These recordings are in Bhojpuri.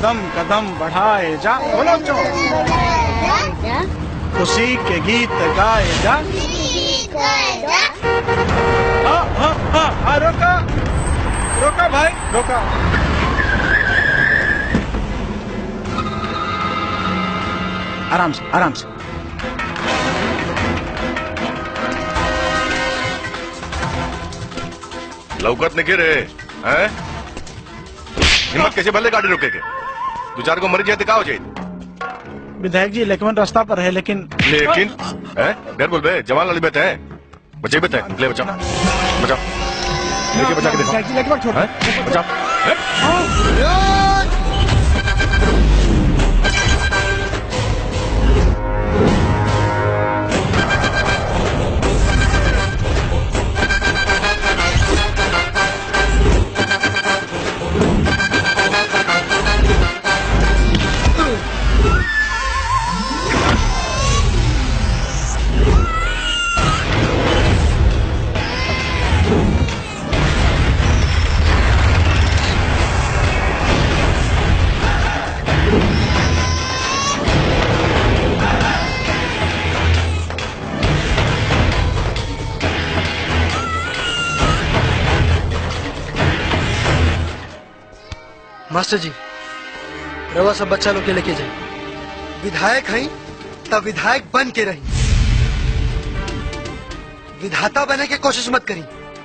कदम कदम बढ़ाए जा, बोलो जो खुशी के गीत गाए जा। रोका रोका भाई रोका। आराम से आराम से। लौकत नहीं रहे हैं? हिम्मत कैसे भले गाड़ी रोके के? दो चार को मर जाए तो क्या हो जाए? विधायक जी लेकिन रास्ता पर है। लेकिन है डर बोल बे, जवान लाली बैठे हैं, बचे बैठे हैं, ले बचाओ बचाओ, लेके बचा के देखो, बचाओ। मास्टर जी, रवा सब बच्चा लोग के लेके जाए। विधायक हैं तब विधायक बन के रही, विधाता बने की कोशिश मत करी,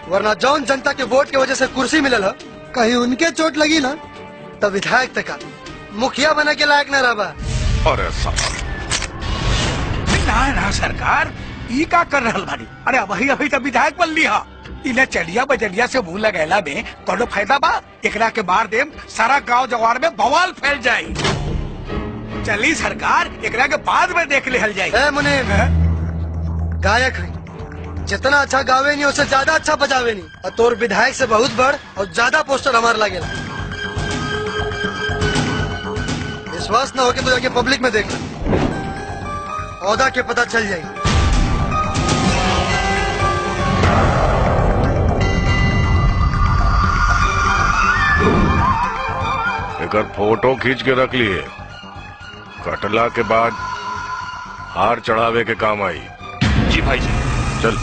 वरना जौन जनता के वोट की वजह से कुर्सी मिलल है, कहीं उनके चोट लगी ना तब विधायक तक मुखिया बने के लायक न रहा। और ना सरकार ई का कर रहल बानी? अरे वही अभी तो विधायक बन लिया, इन्हें चलिया बजलिया से मुंह लगेला में कोनो फायदा बा? एकरा के मार देम, सारा गांव जवार में बवाल फैल जाये। चली सरकार, एकरा के बाद में देख ले हल जाये। मुनीम, गायक है, जितना अच्छा गावे नहीं उससे ज्यादा अच्छा बजावे नहीं, और तोर विधायक से बहुत बड़ और ज्यादा पोस्टर हमारे लगे। विश्वास न हो के तो जाके पब्लिक में देख ले, औदा के पता चल जाये। एक फोटो खींच के रख लिए, कटला के बाद हार चढ़ावे के काम आई। जी भाई जी। चल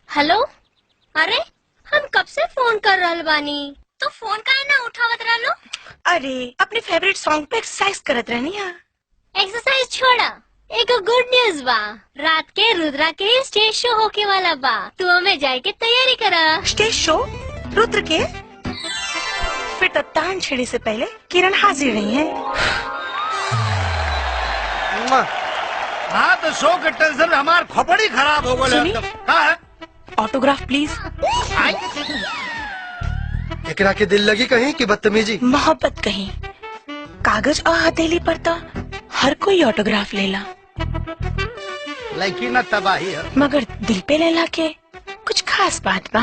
हेलो, अरे हम कब से फोन कर रहल बानी, तो फोन काहे ना उठावत रहलो? अरे अपने फेवरेट सॉन्ग पे एक्सरसाइज करत रहनी है। एक्सरसाइज छोड़ा, एक गुड न्यूज बा, रात के रुद्रा के स्टेज शो होके वाला बा, तू हमें जाए के तैयारी करा। स्टेज शो रुद्र के? फिर तो तान छेड़े से पहले किरण हाजिर नहीं है। हाँ तो शो के टेंशन हमार खोपड़ी खराब हो गई। हाँ है, ऑटोग्राफ प्लीज। एकरा के दिल लगी कहीं कि बदतमीजी? मोहब्बत कहीं। कागज और हथेली पर तो हर कोई ऑटोग्राफ लेला, लेकिन तबाही है, मगर दिल पे लेला के कुछ खास बात बा।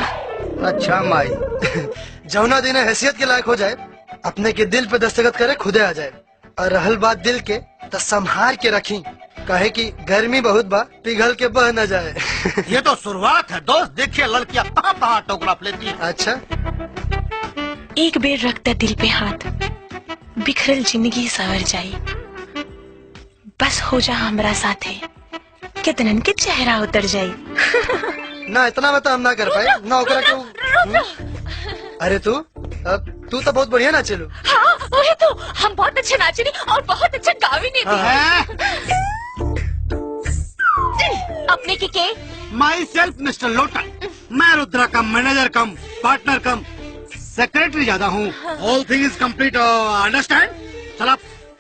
अच्छा माई, जौना दिन हैसियत के लायक हो जाए, अपने के दिल पे दस्तखत करे खुदे आ जाए। और रहल बात दिल के, तो संभार के रखी, कहे कि गर्मी बहुत बा, पिघल के बह न जाए। ये तो शुरुआत है दोस्त, देखिए लड़कियां कहाँ ऑटोग्राफ लेती है। अच्छा, एक बेर रखता दिल पे हाथ, बिखरल जिंदगी सवर जाई, बस हो जा हमरा साथे, कितनन के चेहरा उतर जाई। ना इतना में तो हम ना कर पाए ना ओकरा क्यों। अरे तू तो बहुत बढ़िया नाचे लो। हाँ वही तो, हम बहुत अच्छे नाचे नहीं और बहुत अच्छा गावी नहीं थी। अपने के माई सेल्फ मिस्टर लोटन, मैं रुद्रा का मैनेजर कम पार्टनर कम सेक्रेटरी ज्यादा हूँ। All thing is complete, understand? चलो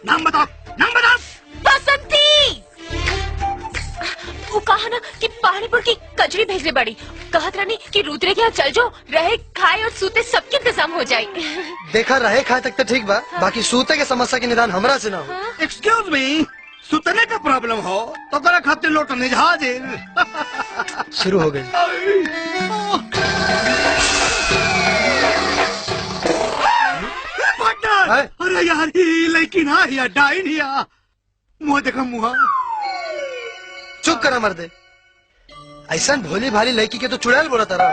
नाम बताओ, नाम बताओ। बसंती। वो कहा ना कि पानीपुर की कचरी भेजने बड़ी, कहत रानी कि रुद्रे के यहाँ चल जाओ, रहे खाए और सूते सबके इंतजाम हो जाए। देखा रहे खाए तक तो ठीक बा, बाकी सूते के समस्या के निदान हमरा से ना हो। एक्सक्यूज मी, सुतने का प्रॉब्लम हो तो करा खाते लौटने जहाज शुरू हो गई। अरे यार ही लेकिन हाँ या डाइन या मुँह देखा मुँह। चुप करा मर्दे, ऐसा भोली भाली लड़की के तो चुड़ैल बोला तारा।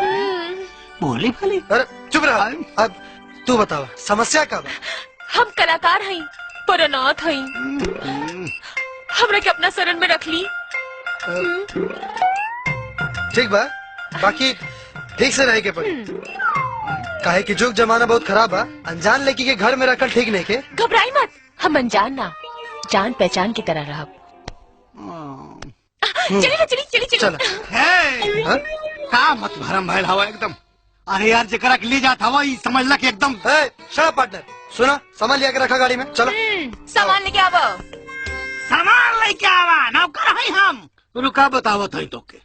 भोली भाली? अरे चुप रहा। अब तू बतावा समस्या का बा? हम कलाकार हई, पर अनाथ हई। हमरा के अपना शरण में रख ली। ठीक बा, बाकी ठीक से रहे के पड़ी। काहे कि जुग जमाना बहुत खराब बा, अनजान लड़की के घर में रखल ठीक नहीं के। घबराई मत, हम अनजान ना जान पहचान की तरह रह। चली चली चली चला। हाँ? का मत भरम भैल हवा एकदम। अरे यार जकरा के ले जात हवा ई समझ ला कि एकदम। शट पार्टनर, सुना सामान लिया के रखा गाड़ी में। चलो सामान लेके आवो। सामान लेके आवा नौकर हई हम। रुका बतावत हई तोके।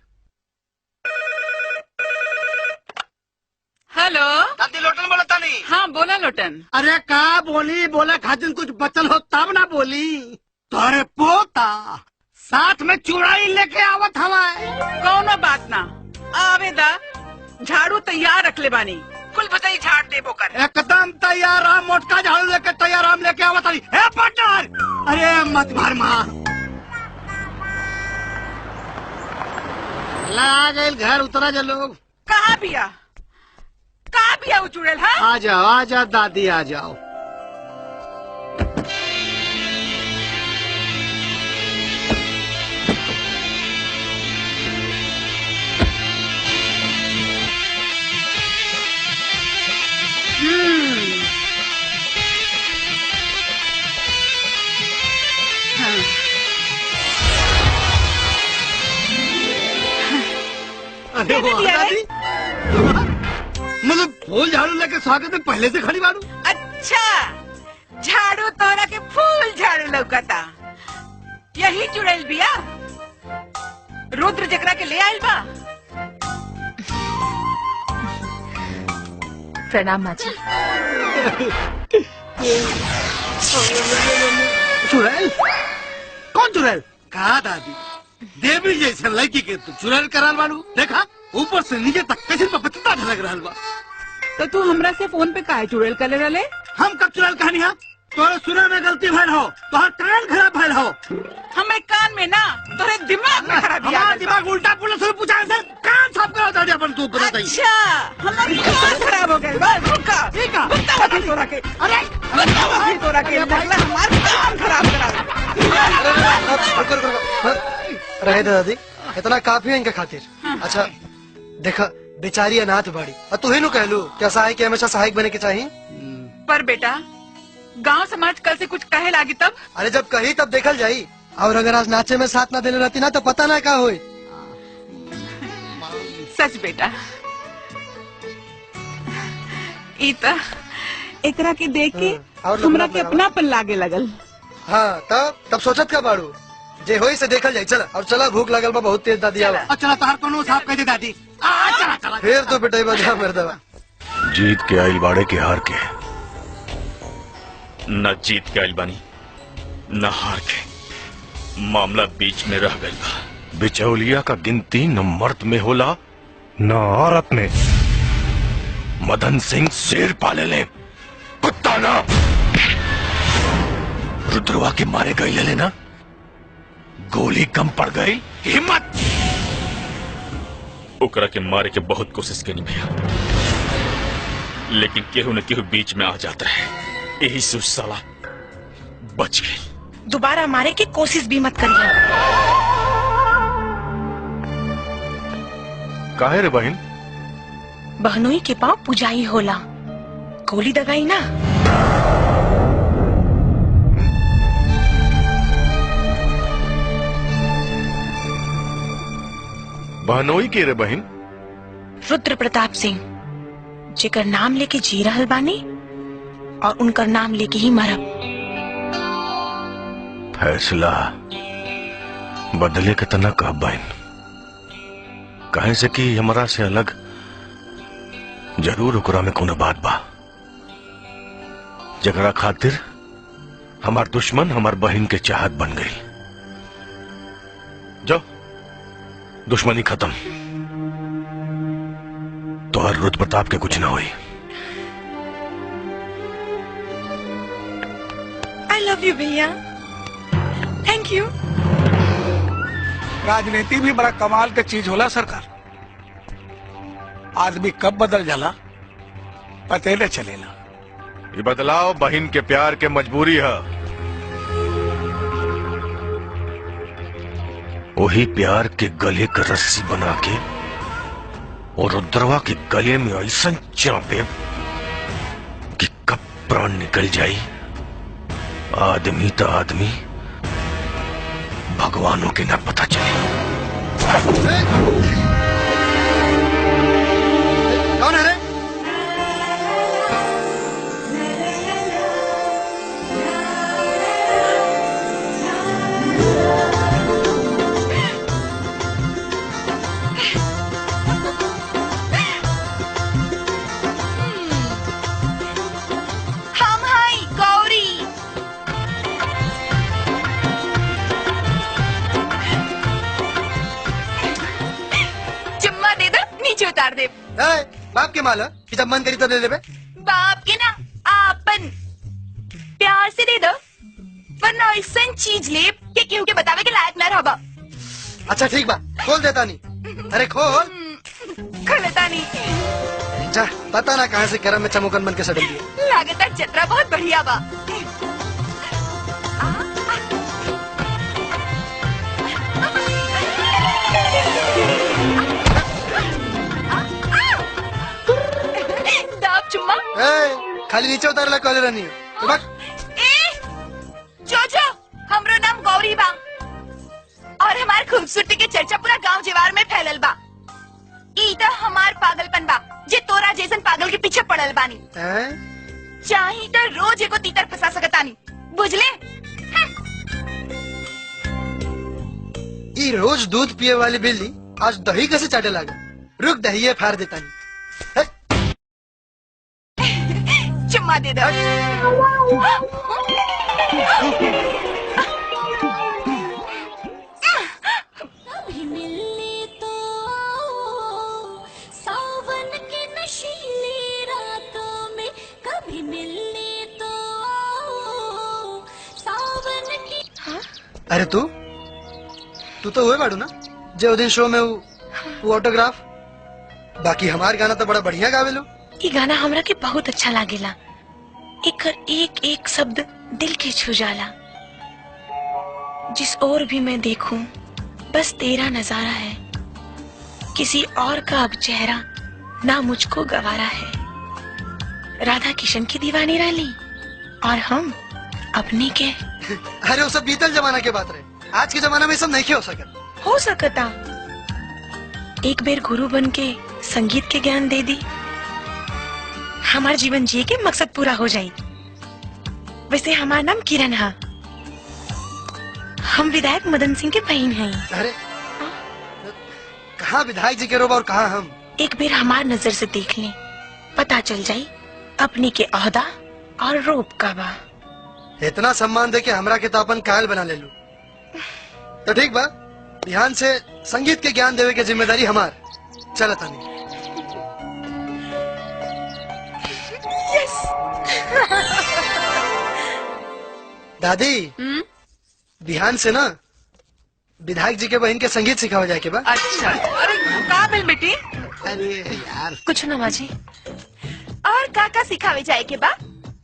हेलो दादी लोटन बोलता नहीं। हाँ बोला लोटन। अरे का बोली, बोला खातिन कुछ बचल हो तब ना बोली। तोरे पोता साथ में चुड़ाई लेके आवत हवा। कौनो बात ना, आवेदा झाड़ू तैयार रख ले बानी, कुल बताई झाड़ देबो कर। एकदम तैयार हम, मोटका झाड़ू लेके तैयार हम लेके आवत हई। हे पार्टनर, अरे मत भर मार। ला गए घर उतरा जा लोग। कहाँ बिया वो चुड़ैल? हाँ आ जाओ दादी आ जाओ। अरे वो दादी, मतलब फूल झाड़ू लेके स्वागत में पहले से खड़ी बाड़ू। अच्छा, झाड़ू तोरा के फूल झाड़ू लौकता। यही चुड़ैल बिया रुद्र जकरा के ले आइल बा। प्रणाम माँ जी। चुड़ैल? कौन चुड़ैल? कहा दादी, देवी जैसे लड़की के तू चुड़ैल कराल बाड़ू। देखा ऊपर से नीचे तक कैसे पपता ढलक रहल बा। तो तू हमरा से फोन पे काहे चुड़ैल कर रहे? हम कब चुड़ैल कहानी है? तोरे सुने में गलती भइल हो, तोहर कान खराब भइल हो। हमें कान में ना, तोरे दिमाग में खराबी आ गइल बा। दिमाग उल्टा पुल्टा से पूछा सर, कान साफ करो दादी अपन तू बता दई। अच्छा, हमारी कान खराब हो गई बा। रुका ठीक है, बताओ तोरा के। अरे बताओ तोरा के लगला हमार कान खराब करा। रहे दादी, इतना काफी है इनके खातिर। अच्छा देखा, बेचारी अनाथ बाड़ी और तू ही नु कहलू क्या सहायक के हमेशा सहायक बने के चाहिए। पर बेटा गांव समाज कल से कुछ कहे लागी तब। अरे जब कही तब देखल जाई, और अगर आज नाचे में साथ ना देने रहती ना तो पता ना क्या होई। सच बेटा, इता एकरा के देख के हमरा के अपनापन लागे लगल। हाँ तब सोचत का बाड़ू, जे होई से देखल जाई। चला और चला, भूख लगल बा बहुत तेज दादी। आवा चला तोहर कोनो साफ कह दे दादी। चला चला फिर तो बेटा बजा मर्दवा। जीत के आइल बाड़े के हार के, न जीत के आइल बानी न हार के, मामला बीच में रह गइल बा। बिचौलिया का गिनती न मर्द में होला न औरत में। मदन सिंह शेर पाले ले, कुत्ता ना। रुद्रवा के मारे गई ले ना, गोली कम पड़ गई। हिम्मत ओकरा के मारे के बहुत कोशिश करनी भैया, लेकिन केहू न केहू बीच में आ जाता है। यही से साला बच गई। दोबारा मारे की कोशिश भी मत करिए। काहे रे बहन? बहनोई के पाँव पुजाई होला, गोली दगाई ना। बहनोई के रे बहन? रुद्र प्रताप सिंह, जेकर नाम लेके जी रहल बानी और उनकर नाम लेके ही मरब। फैसला बदले के तना कह बहन, कहे से कि हमरा से अलग जरूर ओकरा में कोनो बात बा, जगरा खातिर हमार दुश्मन हमार बहन के चाहत बन गई। जो दुश्मनी खत्म, तो हर रुद्र प्रताप के कुछ ना हुई। आई लव यू भैया, थैंक यू। राजनीति भी बड़ा कमाल के चीज होला सरकार। आदमी कब बदल जाला पते न चलेला। ये बदलाव बहन के प्यार के मजबूरी है। वही प्यार के गले का रस्सी बना के और रुद्रवा के गले में ऐसा चापे कि कब प्राण निकल जाए। आदमी तो आदमी, भगवानों के न पता चले। कौन है रे? हम हाय गौरी। चुम्मा दे दो, नीचे उतार दे। बाप के माला कि जब मन करी तब ले ले बे। बाप के ना आपन प्यार से दे दो, वरना ऐसा चीज ले कि केहू के बतावे के लायक ना रहबा। अच्छा ठीक बा, खोल देता नहीं। अरे खोल। खलता नहीं। जा, पता ना कहाँ से गरम में चमोकन बन के सटल दिए। लागता चतरा बहुत बढ़िया बा। दाब चुम्मा। खाली नीचे उतारला कॉलर नहीं तो बस। जो हमरो नाम गौरी बा और हमार खूबसूरती के चर्चा पूरा गांव जेवार में फैलल बा। ई तो हमार पागलपन बा जे तोरा जैसन पागल के पीछे पड़ल बानी। चाही तो रोज एको तीतर फंसा सकतानी, बुझले? ई रोज दूध पिए वाली बिल्ली आज दही कैसे चाटे लागा। रुक, दही फाड़ देता नहीं। चुम्मा दे दो। कभी मिलने तो आओ, सावन के नशीली रातों में कभी मिलने तो आओ, सावन की। अरे तू तो हुए बाड़ू ना जो दिन शो में वो ऑटोग्राफ। बाकी हमार गाना तो बड़ा बढ़िया गावेलो। ये गाना हमरा के बहुत अच्छा लागेला। एकर एक एक शब्द दिल के छू जाला। जिस ओर भी मैं देखूं बस तेरा नजारा है, किसी और का अब चेहरा ना मुझको गवारा है। राधा किशन की दीवानी रही और हम अपनी के। अरे वो सब बीतल जमाना के बात रहे। आज के जमाना में सब नहीं हो सकता। हो सकता एक बेर गुरु बन के संगीत के ज्ञान दे दी, हमार जीवन जिए के मकसद पूरा हो जाये। वैसे हमारा नाम किरण है, हम विधायक मदन सिंह के बहन हैं। अरे कहाँ विधायक जी के रोबा और कहाँ हम। एक बेर हमार नजर से देख लें, पता चल जाये अपनी के ओहदा और रूप का बा। इतना सम्मान दे के हमरा के तो अपन कायल बना ले लू। तो ठीक बा, ध्यान से संगीत के ज्ञान देवे के जिम्मेदारी हमार। चल तानी। दादी ध्यान से ना विधायक जी के बहन के संगीत सिखावा जाए के बा। अच्छा, अरे का भेल बेटी? अरे यार कुछ ना बाजी। और का सिखावे जाए के बा?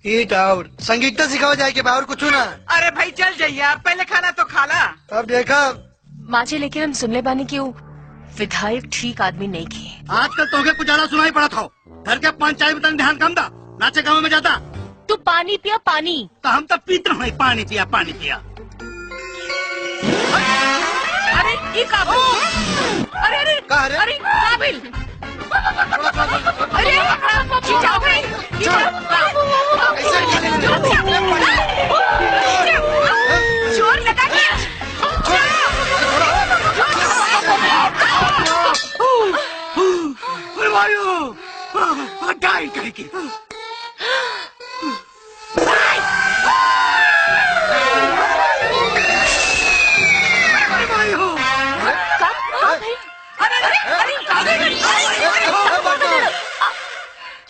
ईट और संगीत तो सिखावा जाए के बा और कुछ ना। अरे भाई चल जाइए, पहले खाना तो खा ला। अब देखा माचे, लेकिन हम सुनले बानी कि वो विधायक ठीक आदमी नहीं किए। आजकल तोहके कुछ ज्यादा सुनाई पड़ा था। घर के पंचायत में ध्यान कम दा, नाचे गाँव में जाता। तू पानी पिया पानी। तो हम तो पीते रहे, पानी पिया पानी पिया। अरे ये का भेल? अरे का रे? अरे का भेल? अरे खींचाओ भाई, जोर लगा के। डाई करेगी।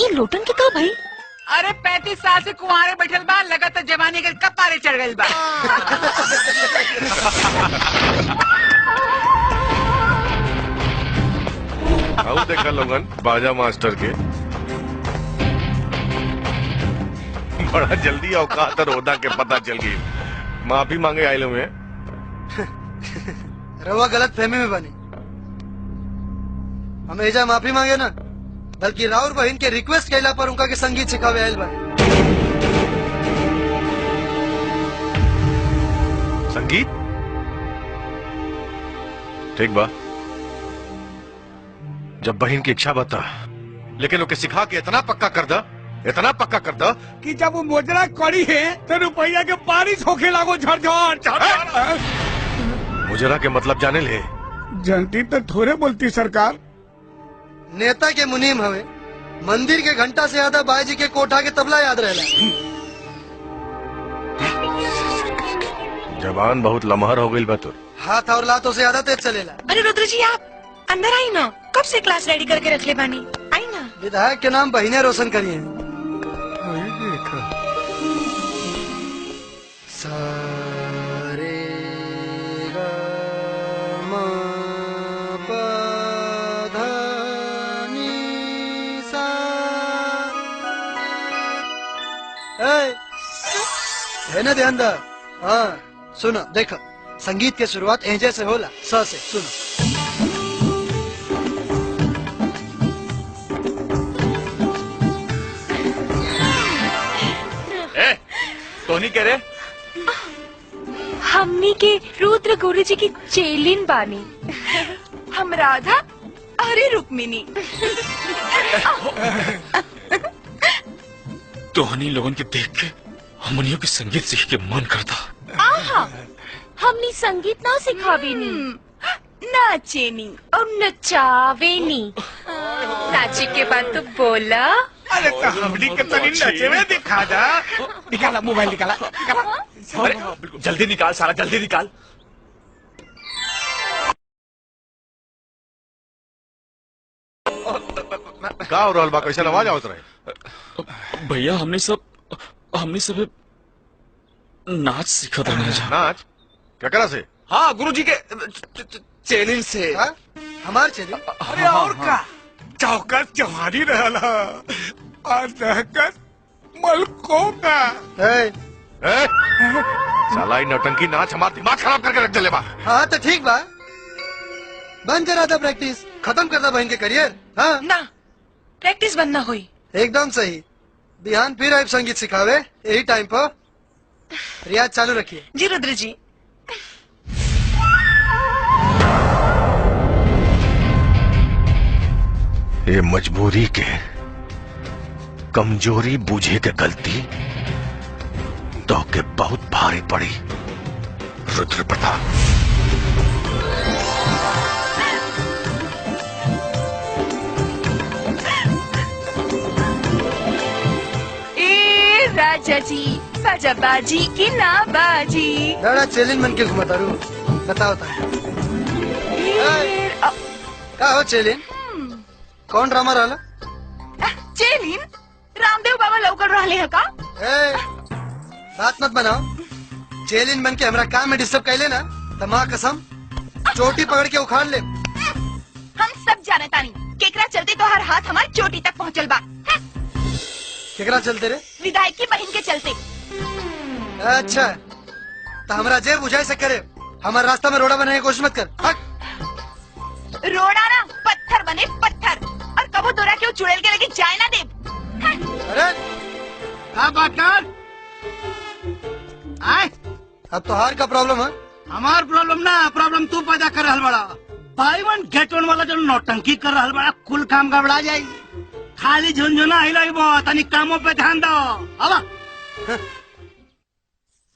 ये लोटन के का भाई? अरे 35 साल से कुंवारे बैठल बा, लगा तो जवानी के कपारे चढ़ गइल बा। आओ देखा लोगन बाजा मास्टर के बड़ा जल्दी औकात और ओदा के पता चल गई। माफी मांगे आए लोग में रवा गलत फहमी में बनी। हम एजा माफी मांगे ना, बल्कि राउर बहन के रिक्वेस्ट कैला पर उनका के संगीत सिखावे आयल बा। संगीत ठीक बा, जब बहन की इच्छा बता, लेकिन ओके सिखा के इतना पक्का कर दा, इतना पक्का कर दा कि जब वो मोजरा कड़ी है तो रुपया के बारिश होके लागो झरझर। मुजरा के मतलब जाने ले? जनती तो थोड़े बोलती सरकार। नेता के मुनीम हवे, मंदिर के घंटा से ज्यादा बाजी के कोठा के तबला याद रहेला। जबान बहुत लमहर हो गई बा तोर। हाथ और लातों से ज्यादा तेज चलेला। अरे रुद्र जी आप अंदर आई ना, कब से क्लास रेडी करके रख ले बानी, आई ना। विधायक के नाम बहिने रोशन करिए। सारे गा मा पा धा नी सा। है ना ध्यान दा? हाँ सुनो देखो, संगीत की शुरुआत एजे से होला, स से। सुनो तोनी कह रहे? हमनी के रुद्र गुरु जी की चेलिन बानी। हम राधा, अरे रुक्मिनी। तोहनी लोगन के देख के हमनियों के संगीत सीख के मन करता। आहा, हमनी संगीत ना सिखावेनी, नाचेनी और नचावेनी। नाचे के बाद तो बोला। अरे तो हमनी के तनी नचे में दिखा दा। निकाला मोबाइल, निकाला निकाला। अरे जल्दी निकाल सारा, जल्दी निकाल। का हो रहल बा? कैसे आवाज आवत रहे? भैया हमने सब नाच सीखत रहे। नाच क्या करा से? हाँ गुरुजी के चैनल से। हमार चैनल? अरे और का चौकस जवानी रहला और दहकस मलकों का। साला ही नौटंकी नाच हमारा दिमाग खराब करके रख दे बा। हाँ तो ठीक बा, बंद करा था प्रैक्टिस, खत्म कर दा बहन के करियर। हाँ ना प्रैक्टिस बंद ना हुई। एकदम सही। बिहान फिर आए संगीत सिखावे यही टाइम पर। रियाज चालू रखिए। जी रुद्र जी। ये मजबूरी के कमजोरी बूझे के गलती तो के बहुत भारी पड़ी रुद्र प्रताप। राजा जी बाजा बाजी की ना बाजी। बड़ा चैलेंज बन के घुमाता रू। बताओ था का हो चैलेंज? कौन ड्रामा रहा? चेलिन रामदेव बाबा लौकर रहे है का? बात मत बनाओ। चैलेंज बन के हमारा काम में डिस्टर्ब कर लेना तो माँ कसम चोटी पकड़ के उखाड़ ले। हम सब जाने तानी केकरा चलते तो हर हाथ हमारी चोटी तक पहुँचल बा। केकरा चलते रे? विधायक की बहन के चलते। अच्छा तो हमारा जेब बुझाई से करे, हमारे रास्ता में रोड़ा बनाने की कोशिश मत कर। रोड़ा ना पत्थर बने पत्थर, और कबो तोरा क्यों चुड़ैल के लेके जाए ना दे। अरे क्या बात कर? आए अब तो हार का प्रॉब्लम है। हमार प्रॉब्लम ना, प्रॉब्लम तू पैदा कर रहल बड़ा। बाई वन गेट वन वाला जो नौटंकी कर रहल बड़ा, कुल काम गड़बड़ा जाये। खाली झुनझुना हिलाई तनी कामों पे ध्यान दो। अब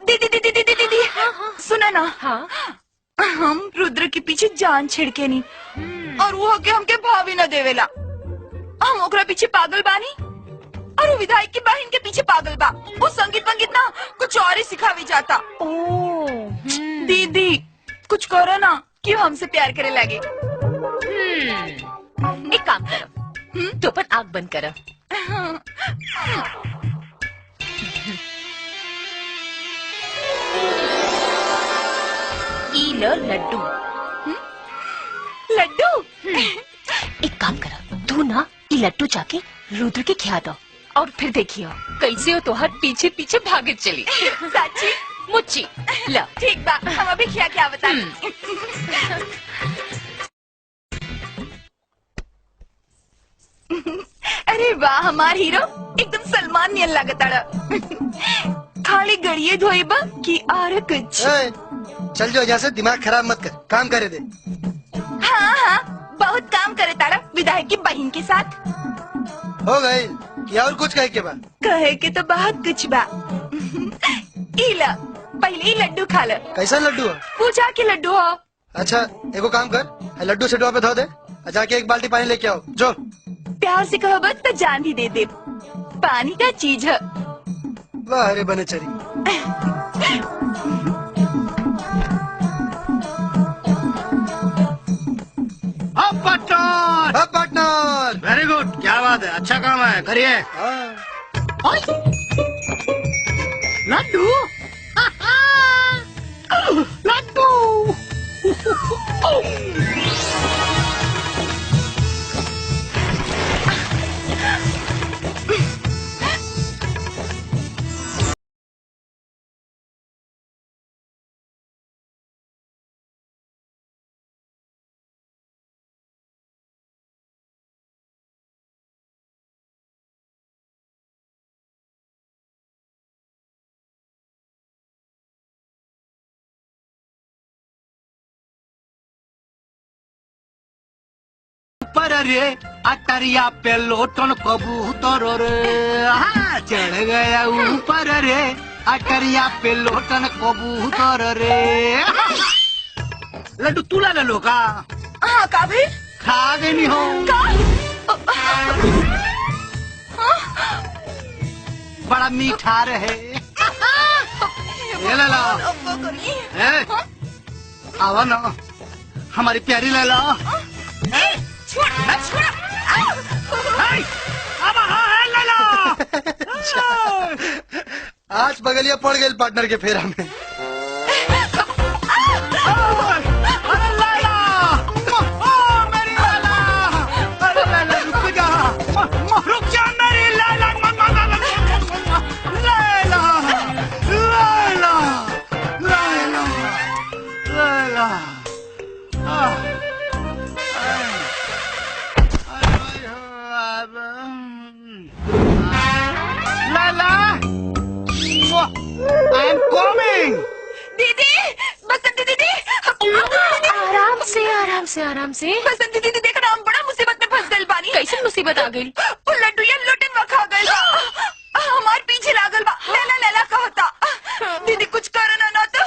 दीदी सुना ना। हाँ हम रुद्र के पीछे जान छिड़के नहीं और वो के हमके भाभी न देवेला। हम ओकरा पीछे पागल बानी और वो विधायक की बहन के पीछे पागल बा। वो संगीत वंगीत ना कुछ और ही सिखावी जाता। दीदी कुछ करो ना, क्यों हमसे प्यार करे लगे। एक काम करो, तो पर आग बंद करो। ई लो लड्डू। लड्डू? एक काम करो, तू ना ई लड्डू जाके रुद्र के खिया दो और फिर देखियो कैसे हो तो हर पीछे पीछे भागे चली। सच्ची मुच्ची लो। ठीक बा, हम अभी खिया क्या बता। अरे वाह, हमार हीरो एकदम सलमान नियन लागताड़ा। खाली गड़िए धोइबा कि और कुछ? चल जो यहाँ से, दिमाग खराब मत कर, काम करे दे। हाँ हाँ, बहुत काम करे ताड़ा विधायक की बहन के साथ। हो गई या और कुछ कहे के बाद? कहे के तो बहुत कुछ बा। इला पहले ही लड्डू खा लो। कैसा लड्डू है? पूजा के लड्डू हो। अच्छा एगो काम कर, लड्डू सेटवा पे धो दे, जाके एक बाल्टी पानी लेके आओ। जो प्यार से कहो बस तो जान भी दे दे। पानी का चीज है। वाह रे बने चरी। पार्टनर वेरी गुड, क्या बात है, अच्छा काम है, करिए। लड्डू लड्डू। पर रे अटरिया पे लोटन कबूतर रे, हाँ चढ़ गया ऊपर रे अटरिया पे लोटन कबूतर रे। लड्डू तू ला लो का? हाँ का भी खा गई नहीं हो बड़ा मीठा रहे। ये ले लो, आवा ना हमारी प्यारी ले लो। आज बगलिया पड़ गई पार्टनर के फेरा में। अरे लैला, मेरी लैला, अरे लैला रुक जा, रुक जा मेरी लैला, लैला, लैला, लैला, लैला। लैला, I am coming. दीदी, बसंती दीदी, आराम से आराम से आराम से। बसंती दीदी देख ना, हम बड़ा मुसीबत में फंस गए बानी। कैसे मुसीबत आ गई? वो लड्डू या लोटन में खा गए। हमारे पीछे लागल बा, लैला लैला कहता। दीदी कुछ करना ना तो।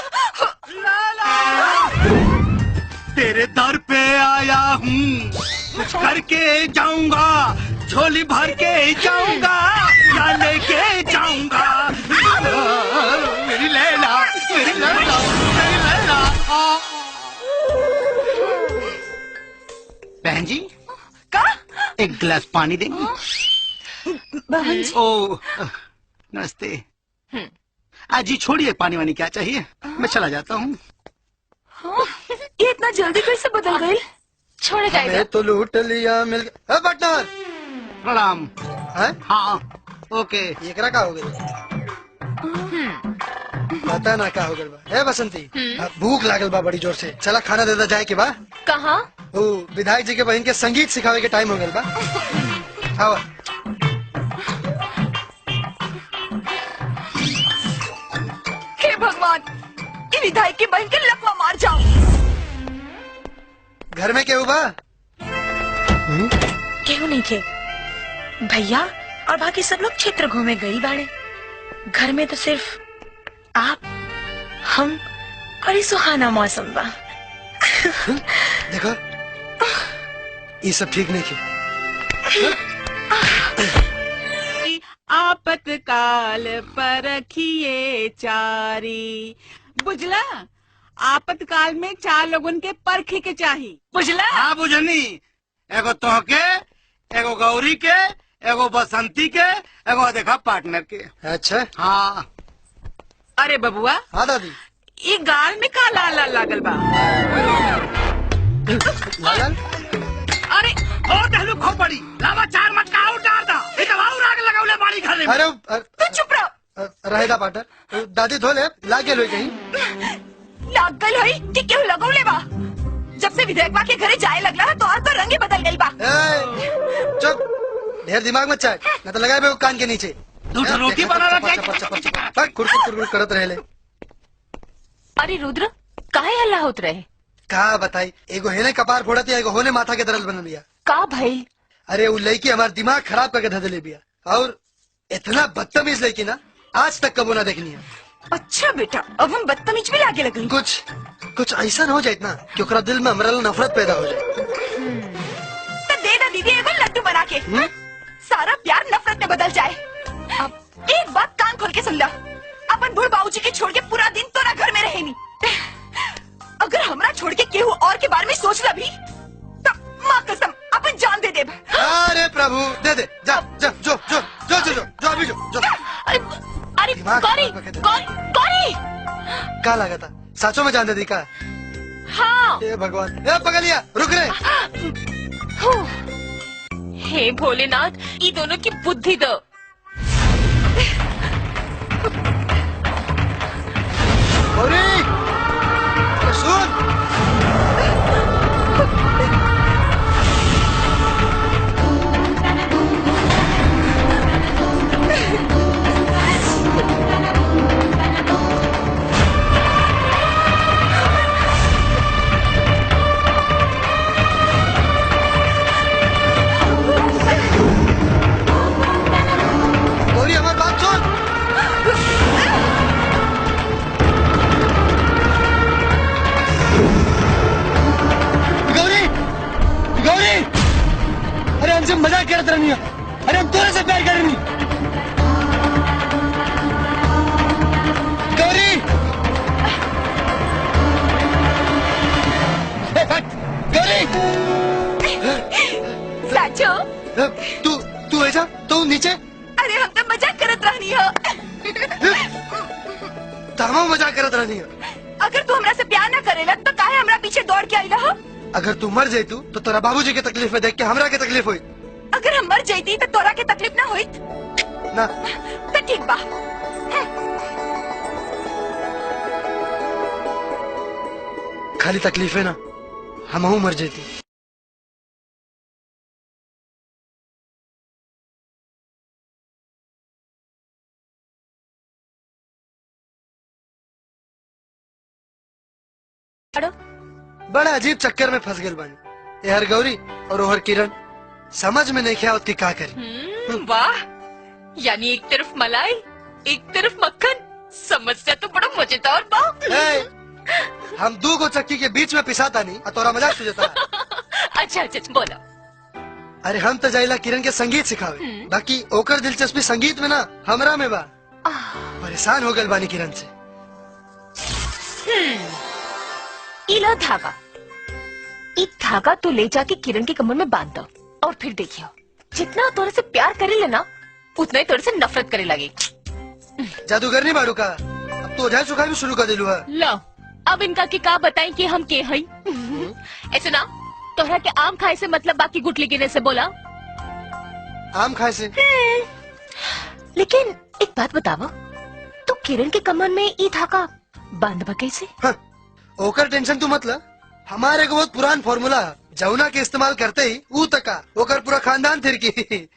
तेरे दर पे आया हूँ, कुछ करके जाऊंगा, झोली भर के जाऊंगा या लेके जाऊंगा। मेरी लैला, मेरी लैला, मेरी लैला। बहन जी का? एक गिलास पानी देंगी? बहन जी। ओ नमस्ते। आज जी छोड़िए पानी वानी, क्या चाहिए, मैं चला जाता हूँ। ये इतना जल्दी कैसे बदल गए? छोड़ जाएगा तो लूट लिया मिल गया। पार्टनर प्रणाम। हाँ ओके। ये करा का हो गया? पता ना का हो गया। है बसंती, भूख लागल बा बड़ी जोर से, चला खाना देता जाए के बा। कहाँ? ओ विधायक जी के बहन के संगीत सिखावे के टाइम हो गया बा। हाँ हे भगवान, ये विधायक की बहन के लकवा मार जाओ। घर में केहू बा? केहू नहीं थे भैया, और बाकी सब लोग क्षेत्र घूमे गई बाड़े। घर में तो सिर्फ आप, हम और ये सुहाना मौसम बा। देखो ये सब ठीक नहीं किया। आपतकाल परखिए चारी। बुझला, आपतकाल में 4 लोगन के परखे के चाही। बुझला? हाँ बुझनी। एगो तोहके, एगो गौरी के, एगो बसंती के, एगो देखा पार्टनर के। अच्छा हाँ। अरे बबुआ। हाँ दादी। ये गाल में का लाल लाल लागल बा? लाल? अरे और दहलू खोपड़ी लावा 4 मटका और डाल दा। ये दवाऊ राग लगाउले बाड़ी घर में। अरे तू चुप रहो। रहेगा पार्टनर। दादी धोले लागे लोई कहीं। लाग गल होई कि क्यों लगौले बा? जब से विधायकवा के घरे जाए लगला है तो और तो रंग ही बदल गई बा। चुप, ढेर दिमाग मत चाट, न तो लगाए वो कान के नीचे। दूध रोटी बनाना चाहिए। कुरकुर करत रहे ले। अरे रुद्र, काहे हल्ला होत रहे? कहा बताई, एगो हेने कपार फोड़त या एगो होने माथा के दर्द बन लिया। का भाई? अरे वो लड़की हमारा दिमाग खराब करके धधले बिया, और इतना बदतमीज लड़की ना आज तक कबो ना देखनी है। अच्छा बेटा, अब हम बदतमीज भी लागे लगे। कुछ ऐसा हो जाए ना कि ओकरा दिल में हमरा नफरत पैदा हो जाए। तो दे दा दीदी एगो लड्डू बना के। सारा प्यार नफरत में बदल जाए। अब एक बात कान खोल के सुन ला, अपन बूढ़ बाबूजी के छोड़ के पूरा दिन तोरा घर में रहेनी। अगर हमरा छोड़ के केहू और के बारे में सोच ला भी तो माँ कसम अपन जान दे दे। अरे प्रभु दे दे, जा जा जो जो जो जो जो जो अभी जो। अरे गौरी, गौरी क्या लगा था? साचो में जान दे दी का? हाँ। हे भगवान, ए पगलिया रुक रे। हे भोलेनाथ, ये दोनों की बुद्धि दो। गौरी, सुन। गौरी हमारी बात सुन। अरे हमसे मजाक करत रहनी है। अरे हम तोरे से प्यार करेनी। गौरी, गौरी। साचो? तू ऐसा तू नीचे। अरे हम तो मजाक करत रहनी हो। तमाम मजाक करत रहनी है। अगर तू हमरा से प्यार न करेला तो काहे हमरा पीछे दौड़ के आइला हो? अगर तू मर जाती तो तोरा बाबूजी की तकलीफ में देख के हमरा के तकलीफ हुई। अगर हम मर जाती तो तोरा के तकलीफ ना हुई ना। तो ठीक बा। खाली तकलीफ है ना, हमहू मर जाती। बड़ा अजीब चक्कर में फंस गए बानी। यार गौरी और ओहर किरण समझ में नहीं क्या होती का करी। वाह, यानी एक तरफ मलाई एक तरफ मक्खन, समस्या तो बड़ा मजेदार बा। हम 2 गो चक्की के बीच में पिसाता नहीं, तोरा मजाक सुझता। अच्छा अच्छा बोलो। अरे हम तो जाइला किरण के संगीत सिखावे, बाकी ओकर दिलचस्पी संगीत में ना हमरा में बा। परेशान हो गए बानी किरण से। इला धागा, एक धागा तो ले जाके किरण की कमर में बांध दो, और फिर देखियो जितना तोरे से प्यार करे लेना उतना ही तोरे से नफरत करे लगे। जादूगर नहीं बाड़ू का, अब तो ओझाई सुखाई भी शुरू कर दिलू है। लो, अब इनका के का बताई कि हम के हई। ऐसे ना तोहरा के आम खाए से मतलब बाकी गुटली गिने से बोला। आम खाए से? लेकिन एक बात बतावा, तो किरण के कमर में ई धागा बांधवा कैसे? ओकर टेंशन तू मतलब, हमारे को बहुत पुरान फॉर्मूला जमुना के इस्तेमाल करते ही ऊ तका ओकर पूरा खानदान थिर की।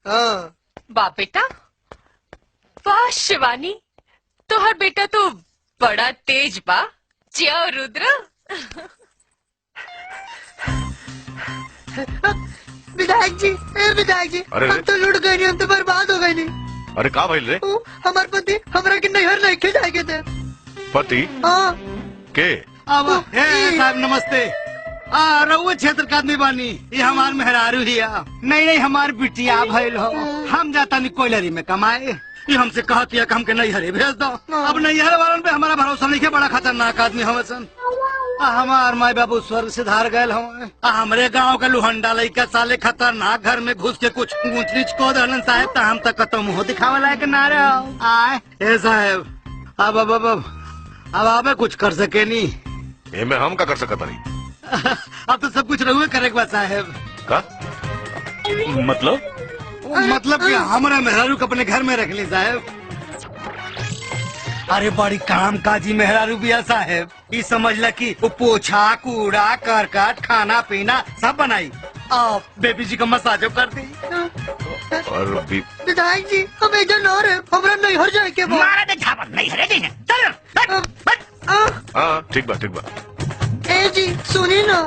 हाँ। बाप बेटा, वाह शिवानी, तोहर बेटा तो बड़ा तेज बा। जिया रुद्र। विधायक जी, विधायक जी, हम तो लुट गए नहीं, हम तो बर्बाद हो गए नहीं। अरे का भइल रे? हमारे पति हमरा के नैहर लेके जाएंगे थे। पति? हाँ। के? अब साहब नमस्ते। रउआ क्षेत्र का आदमी बानी, ये हमार मेहरारू हिया। नहीं नहीं, हमार बिटिया भइल हो। हम जाता नहीं कोयलरी में कमाए। ये हमसे कहती है कि हमके नैहरे भेज दो। अब नैहर वालन पे हमारा भरोसा नहीं है, बड़ा खतरनाक आदमी हमें सन। हमार माई बाबू स्वर्ग से धार गए हमें। हमरे गांव का लुहंडा लइका साले खतरनाक घर में घुस के कुछ ऊंच नीच को दहलन साहेब, तो हम तक तो मुँह दिखावा लायक ना रहो। आए ए साहेब, अब आवे कुछ कर सके नहीं। ये में हम का कर सकता नहीं। अब तो सब कुछ रहुए करे साहेब का मतलब कि हमारा मेहरारू को अपने घर में रख ली साहेब। अरे बड़ी काम काजी मेहरारू बिया साहेब। ये समझ ल कि वो पोछा कूड़ा करकट खाना पीना सब बनाई और बेबी जी का मसाजो कर दी। और विधायक जी हम इधर न रहे, हमरा नहीं हर जाए के मारा दे झापन नहीं हरे देने। चल हाँ ठीक बा ठीक बा। ए जी सुनी ना,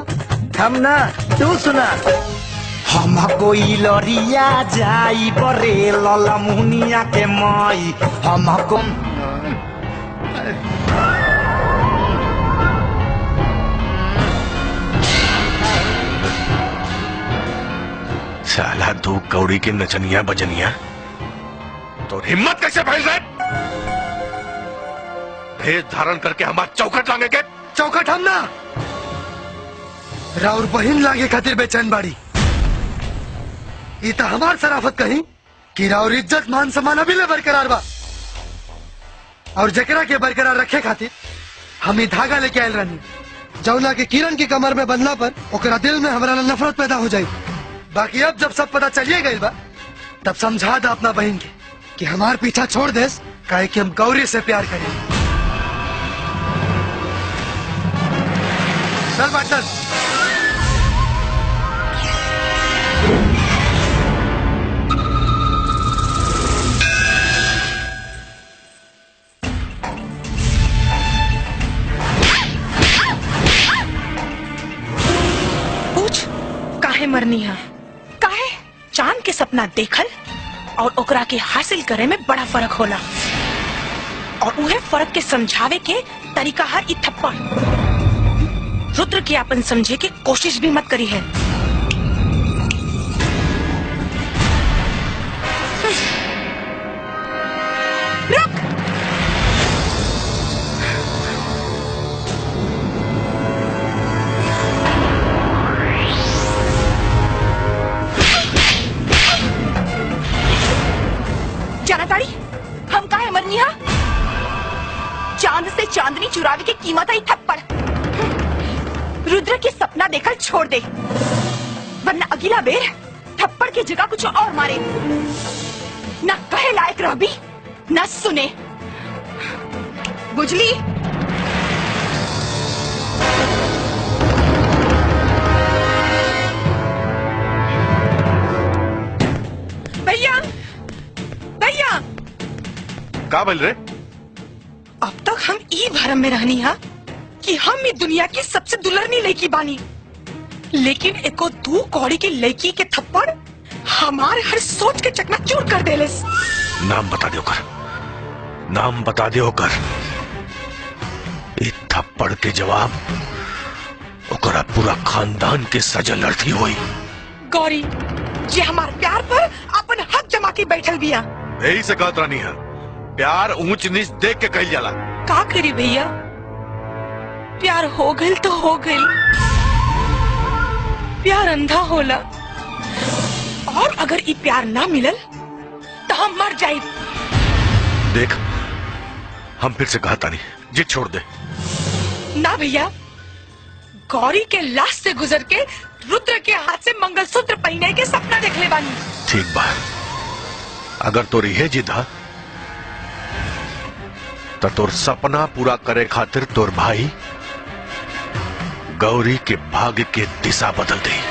हम ना तू सुना। हम कोई लरिया जाई बरे लला मुनिया के माई हमको साला दो कौड़ी के नचनिया बजनिया तो हिम्मत कैसे फैल रहे? भेष धारण करके हमारा चौखट लागे के। चौखट हम ना, राउर बहिन लागे खातिर बेचैन बाड़ी। ये तो हमार शराफत कही कि राउर इज्जत मान सम्मान अभी ले बरकरार बा, और जकरा के बरकरार रखे खातिर हम धागा लेके आयल रहनी, जौना के किरण की कमर में बंधना पर ओकरा दिल में हमारा नफरत पैदा हो जाए। बाकी अब जब सब पता चलिए गई बा, तब समझा दा अपना बहन के कि हमार पीछा छोड़ देस, काहे कि हम गौरी से प्यार करें। चल बाटन। पूछ काहे मरनी है? काहे चांद के सपना देखल और ओकरा के हासिल करे में बड़ा फर्क होला, और उहे फर्क के समझावे के तरीका है ई थप्पड़। रुद्र के अपन समझे के कोशिश भी मत करी है। रुक। जानताड़ी हम काहे मरनी है? चांद से चांदनी चुरावे की कीमत है थप्पड़। रुद्र के सपना देखकर छोड़ दे, वरना अगला बेर थप्पड़ की जगह कुछ और मारे। ना कहे लायक रह भी ना सुने। बुझली? भैया भैया, का बोल रहे? अब तक हम ई भरम में रहनी है कि हम ई दुनिया की सबसे दुल्हनी लड़की बानी, लेकिन एको दू कौड़ी की लड़की के थप्पड़ हमारे हर सोच के चकनाचूर कर देलेस। नाम बता दे कर, नाम बता दे कर। इस थप्पड़ के जवाब ओकरा पूरा खानदान के सजल अर्थी हुई। गौरी जे हमारे प्यार पर अपन हक जमा के बैठल बिया। यही से कहत रानी है, प्यार ऊंच नीच देख के कहल जाला। का करी भैया, प्यार हो गइल तो हो गइल। प्यार अंधा होला, और अगर ई प्यार ना मिलल तो हम मर जाए। देख हम फिर से कहता नहीं, जिद छोड़ दे। ना भैया, गौरी के लाश से गुजर के रुद्र के हाथ से मंगलसूत्र पहने के सपना देख ले बानी। ठीक बा, अगर तोरी है जिद हा तो तोर सपना पूरा करे खातिर तोर भाई गौरी के भाग्य के दिशा बदल दे।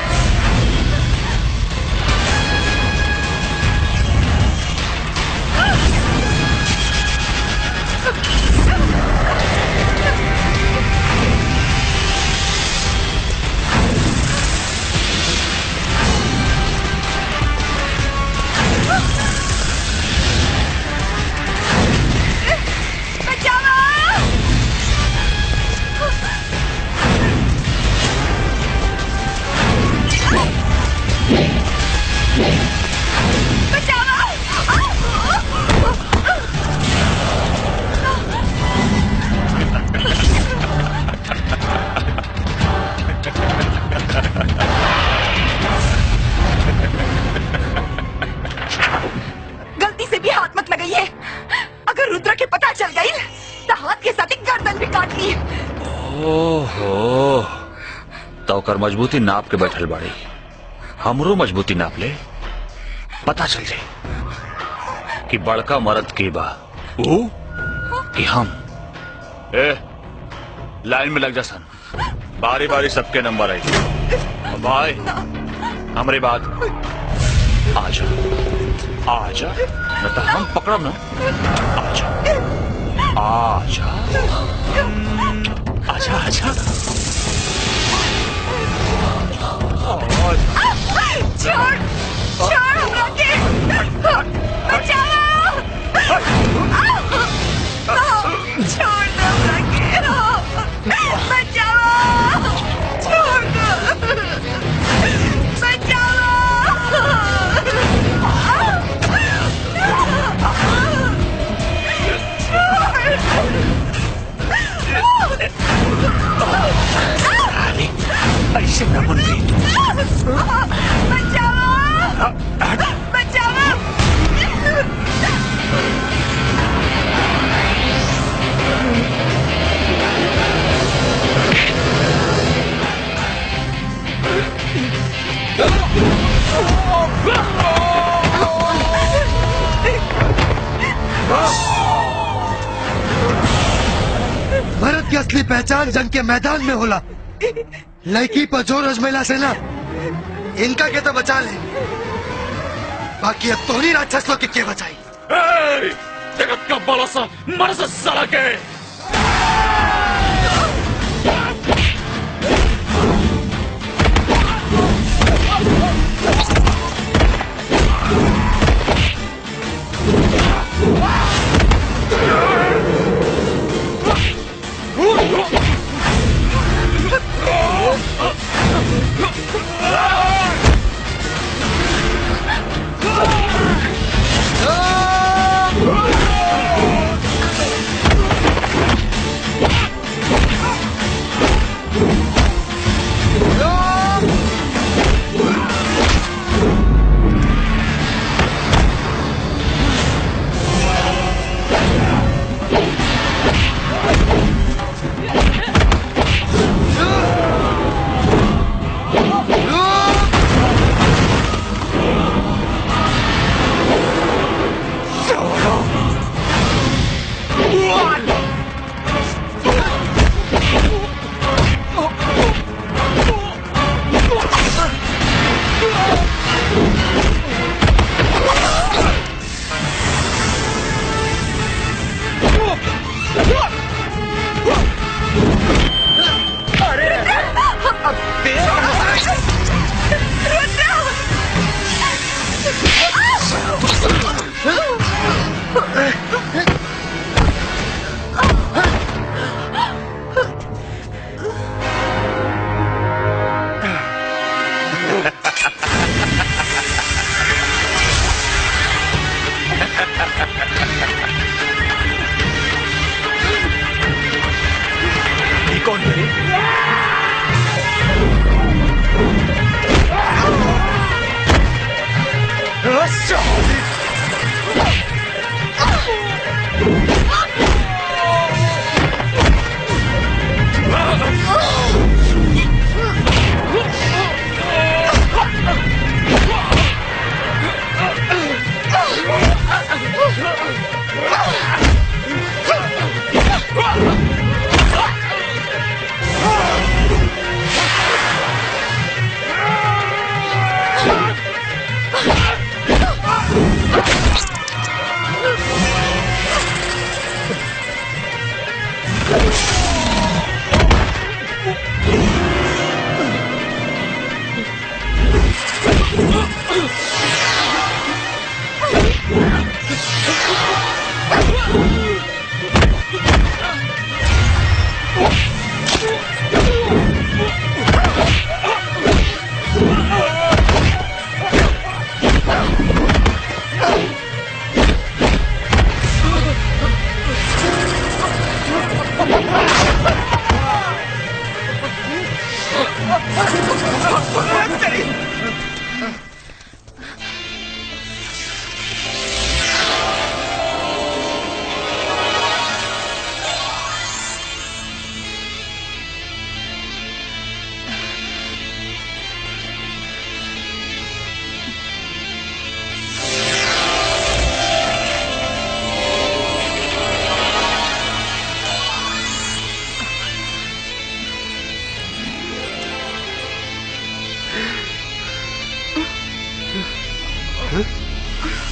मजबूती नाप के बैठल बाड़ी, हमरो मजबूती नाप ले, पता चल जाए कि बड़का मर्द के बा वो कि हम। ए, लाइन में लग जा सन, बारी बारी सबके नंबर आई। भाई हमारी बात, आजा आजा, न तो हम पकड़ब ना। आजा आजा आजा आजा। छोड़ छोड़ हमरा के, बचाओ, छोड़ दो हमरा के, बचाओ, छोड़ दो, ऐसे न मुन्नी, बचाओ, बचाओ। भारत की असली पहचान जंग के मैदान में होला। लड़की पर जोर अजमेला से ना, इनका के तो बचा ले, बाकी अब तोहनी राक्षस लोग के बचाई। जगत का बड़ा सा मर से साला के।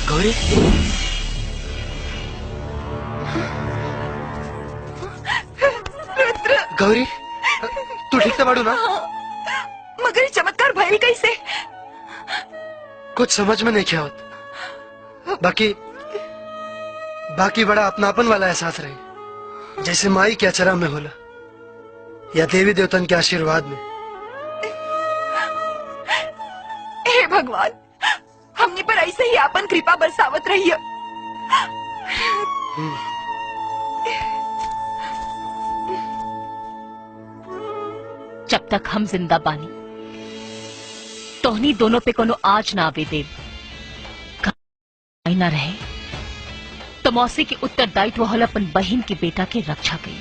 गौरी गौरी तू ठीक से बाड़ू ना? मगर ये चमत्कार भइल कैसे? कुछ समझ में नहीं क्या होता। बाकी बड़ा अपनापन वाला एहसास रहे, जैसे माई के अचरा में होला या देवी देवतन के आशीर्वाद में। हे भगवान, हमने पर ऐसे ही आपन कृपा बरसावत रही है। जब तक हम जिंदा बानी तोहनी दोनों पे कोनो आज ना आवे देव ना रहे तो मौसी के उत्तरदायित्व होल अपन बहन की बेटा के रक्षा गई।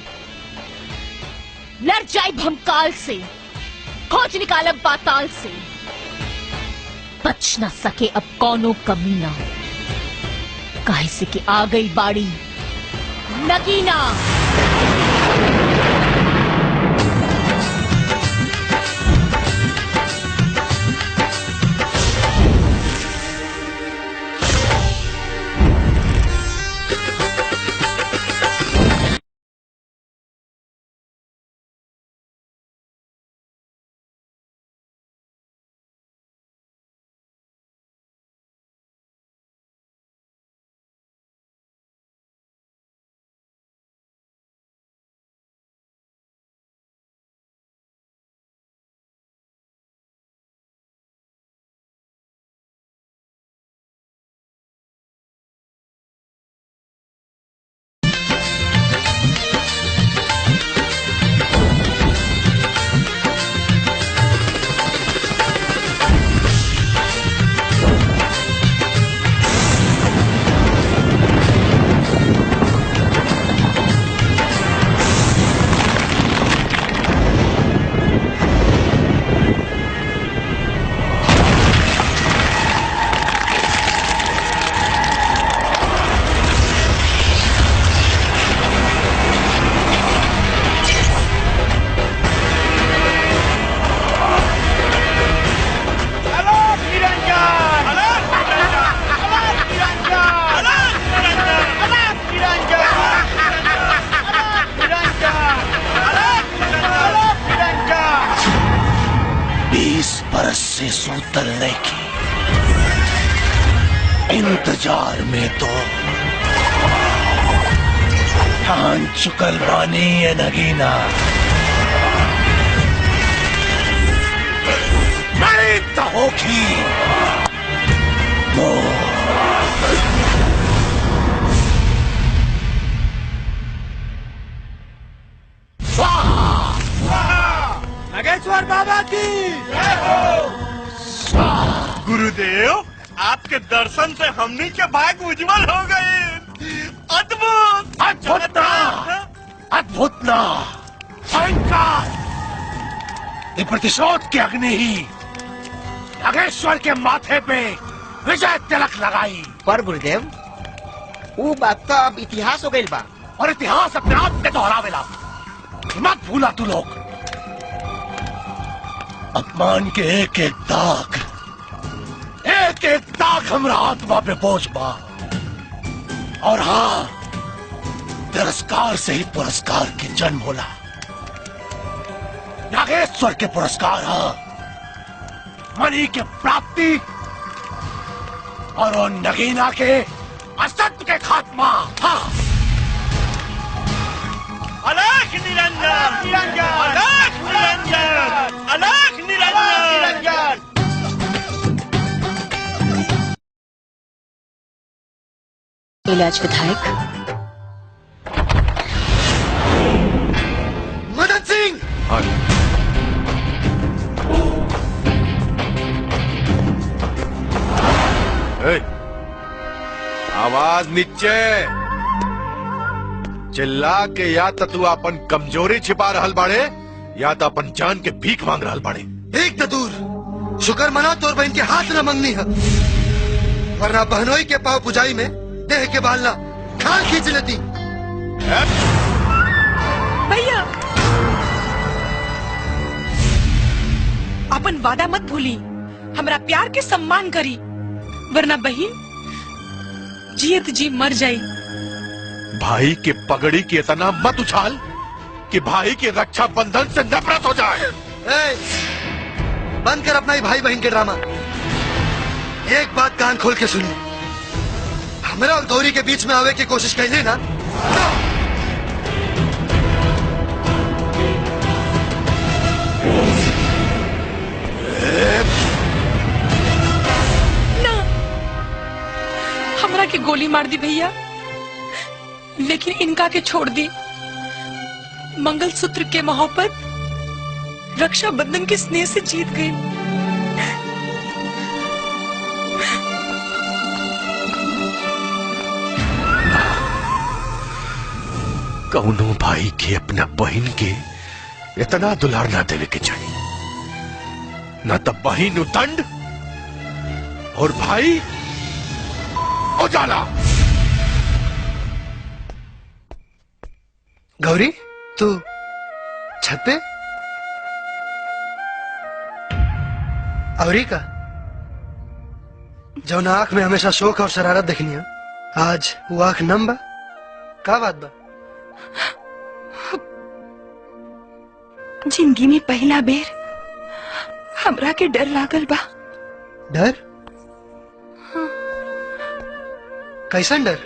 लड़ जाए भमकाल से, खोज निकालब पाताल से, बच न सके अब कौनो कमीना, काहे से कि आ गई बाड़ी नगीना। से सूतलने की इंतजार में तो ठान चुकल बानी ये नगीना। नहीं तो होगी नागेश्वर बाबा की गुरुदेव, आपके दर्शन से हमनी के भाग उज्जवल हो गए। अद्भुत अद्भुत ना, अद्भुत ना, भयंकर। ये प्रतिशोध की अग्नि ही नागेश्वर के माथे पे विजय तिलक लगाई। पर गुरुदेव, वो बात तो अब इतिहास हो गई बा, और इतिहास अपने आप में दोहरावेला। मत भूला तू लोग, अपमान के एक एक दाग हमरा आत्मा पे बोझ बा। और हाँ, तिरस्कार से ही पुरस्कार के जन्म होला। नागेश्वर के पुरस्कार हाँ, मणि के प्राप्ति और नगीना के अस्तित्व के खात्मा। हाँ, अलख निरंजन, अलख निरंजन, अलख निरंजन। इलाज विधायक मदन सिंह। आवाज नीचे। चिल्ला के या तो तू अपन कमजोरी छिपा रहल बाड़े या तो अपन जान के भीख मांग रहल बाड़े। एक तो दूर शुक्र मना तोर बहन के हाथ न मंगनी है, वरना बहनोई के पाव पुजाई में देह के बालना खाल खींच लेती। भैया, अपन वादा मत भूली, हमरा प्यार के सम्मान करी। वरना बहन जियत जी मर जाई। भाई के पगड़ी की इतना मत उछाल कि भाई के रक्षा बंधन से नफरत हो जाए। बंद कर अपना ही भाई बहन के ड्रामा। एक बात कान खोल के सुन ले, हमरा और गौरी के बीच में आवे की कोशिश कैले ना, हमरा के गोली मार दी भैया, लेकिन इनका के छोड़ दी। मंगलसूत्र के मोहब्बत रक्षा बंधन के स्नेह से जीत गई। कौनो भाई के अपना बहन के इतना दुलार ना देवे के चाहिए, न तो बहन उदंड और भाई उजाला। गौरी तू छत पे? औरी का जौन आंख में हमेशा शौक और शरारत देखनी है, आज वो आंख नम बा? का बात बा? जिंदगी में पहला बेर हमरा के डर लागल बा। डर? कैसन डर?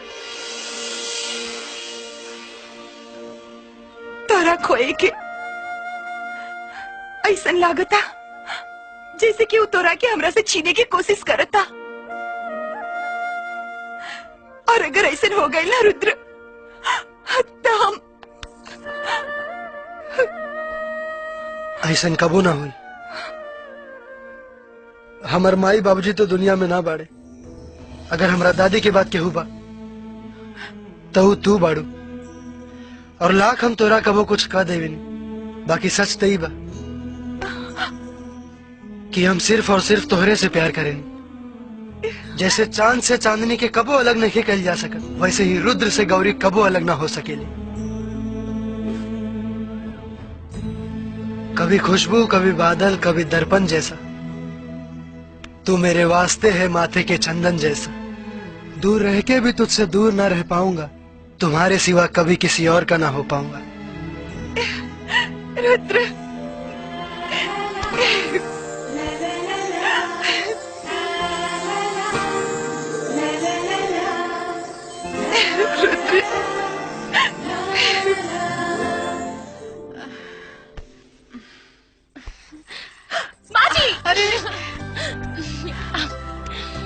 तोरा खोए के ऐसन लागता जैसे कि वो तोरा के हमरा से छीने की कोशिश करता, और अगर ऐसन हो गई ना रुद्र, तो हम ऐसन कबू ना हुई। हमार माई बाबूजी तो दुनिया में ना बाड़े, अगर हमरा दादी के बात केहू बा तो तू बाड़ू, और लाख हम तोरा कबो कुछ कह देविन, बाकी सच तई बा कि हम सिर्फ और सिर्फ तोहरे से प्यार करें। जैसे चांद से चांदनी के कबो अलग नहीं कल जा सकत, वैसे ही रुद्र से गौरी कबो अलग ना हो सकेली। कभी खुशबू, कभी बादल, कभी दर्पण जैसा तू मेरे वास्ते है माथे के चंदन जैसा। दूर रह के भी तुझसे दूर ना रह पाऊंगा, तुम्हारे सिवा कभी किसी और का ना हो पाऊंगा। रुद्र, रुद्र, माजी! अरे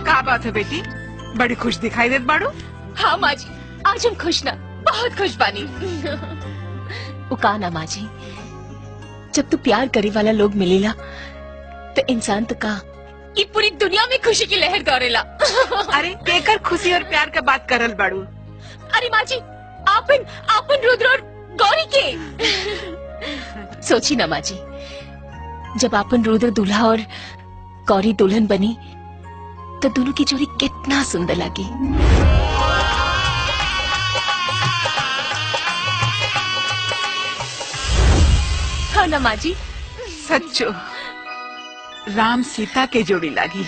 का बात है बेटी, बड़ी खुश दिखाई देत बाड़ू। हाँ माजी, आज हम खुश ना, बहुत खुश बानी। उका ना माजी, जब तू प्यार करे वाला लोग मिलेला तो इंसान तो का ये पूरी दुनिया में खुशी की लहर दौड़ेला। अरे केकर खुशी और प्यार का बात करल बाड़ू। अरे माजी, आपन रुद्र और गौरी के सोची ना माजी, जब आपन रुद्र दूल्हा और गौरी दुल्हन बनी तो दोनों की जोड़ी कितना सुंदर लगी। हाँ ना माजी? सच्चो राम सीता के जोड़ी लगी।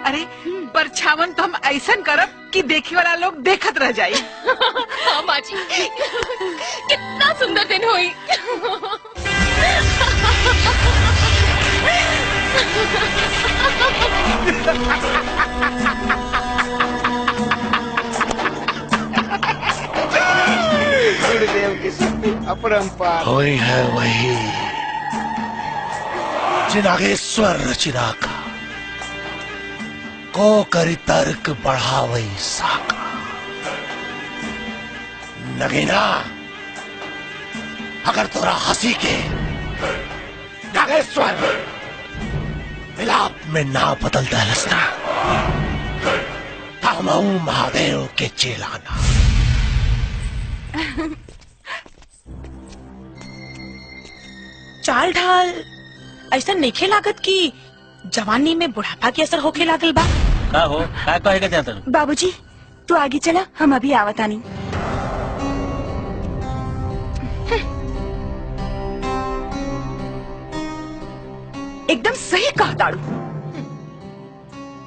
अरे परछावन तो हम ऐसा करब कि देखे वाला लोग देखत रह जाए। हाँ माजी, कितना सुंदर दिन हुई। गुरुदेव की शक्ति अपरंपार। कोई है वही चिनागेश्वर रचिरा का, को करी तर्क बढ़ावई साका। नगीना, अगर तोरा हंसी के नागेश्वर मिलाप में ना बदल दहलसना, तामऊ महादेव के चेलाना। चाल ढाल ऐसा नहीं लागत कि जवानी में बुढ़ापा के असर होके लागल बा। का हो का कहेगा जाता बाबूजी तू आगे चला, हम अभी आवतानी। एकदम सही कहा ताड़ू।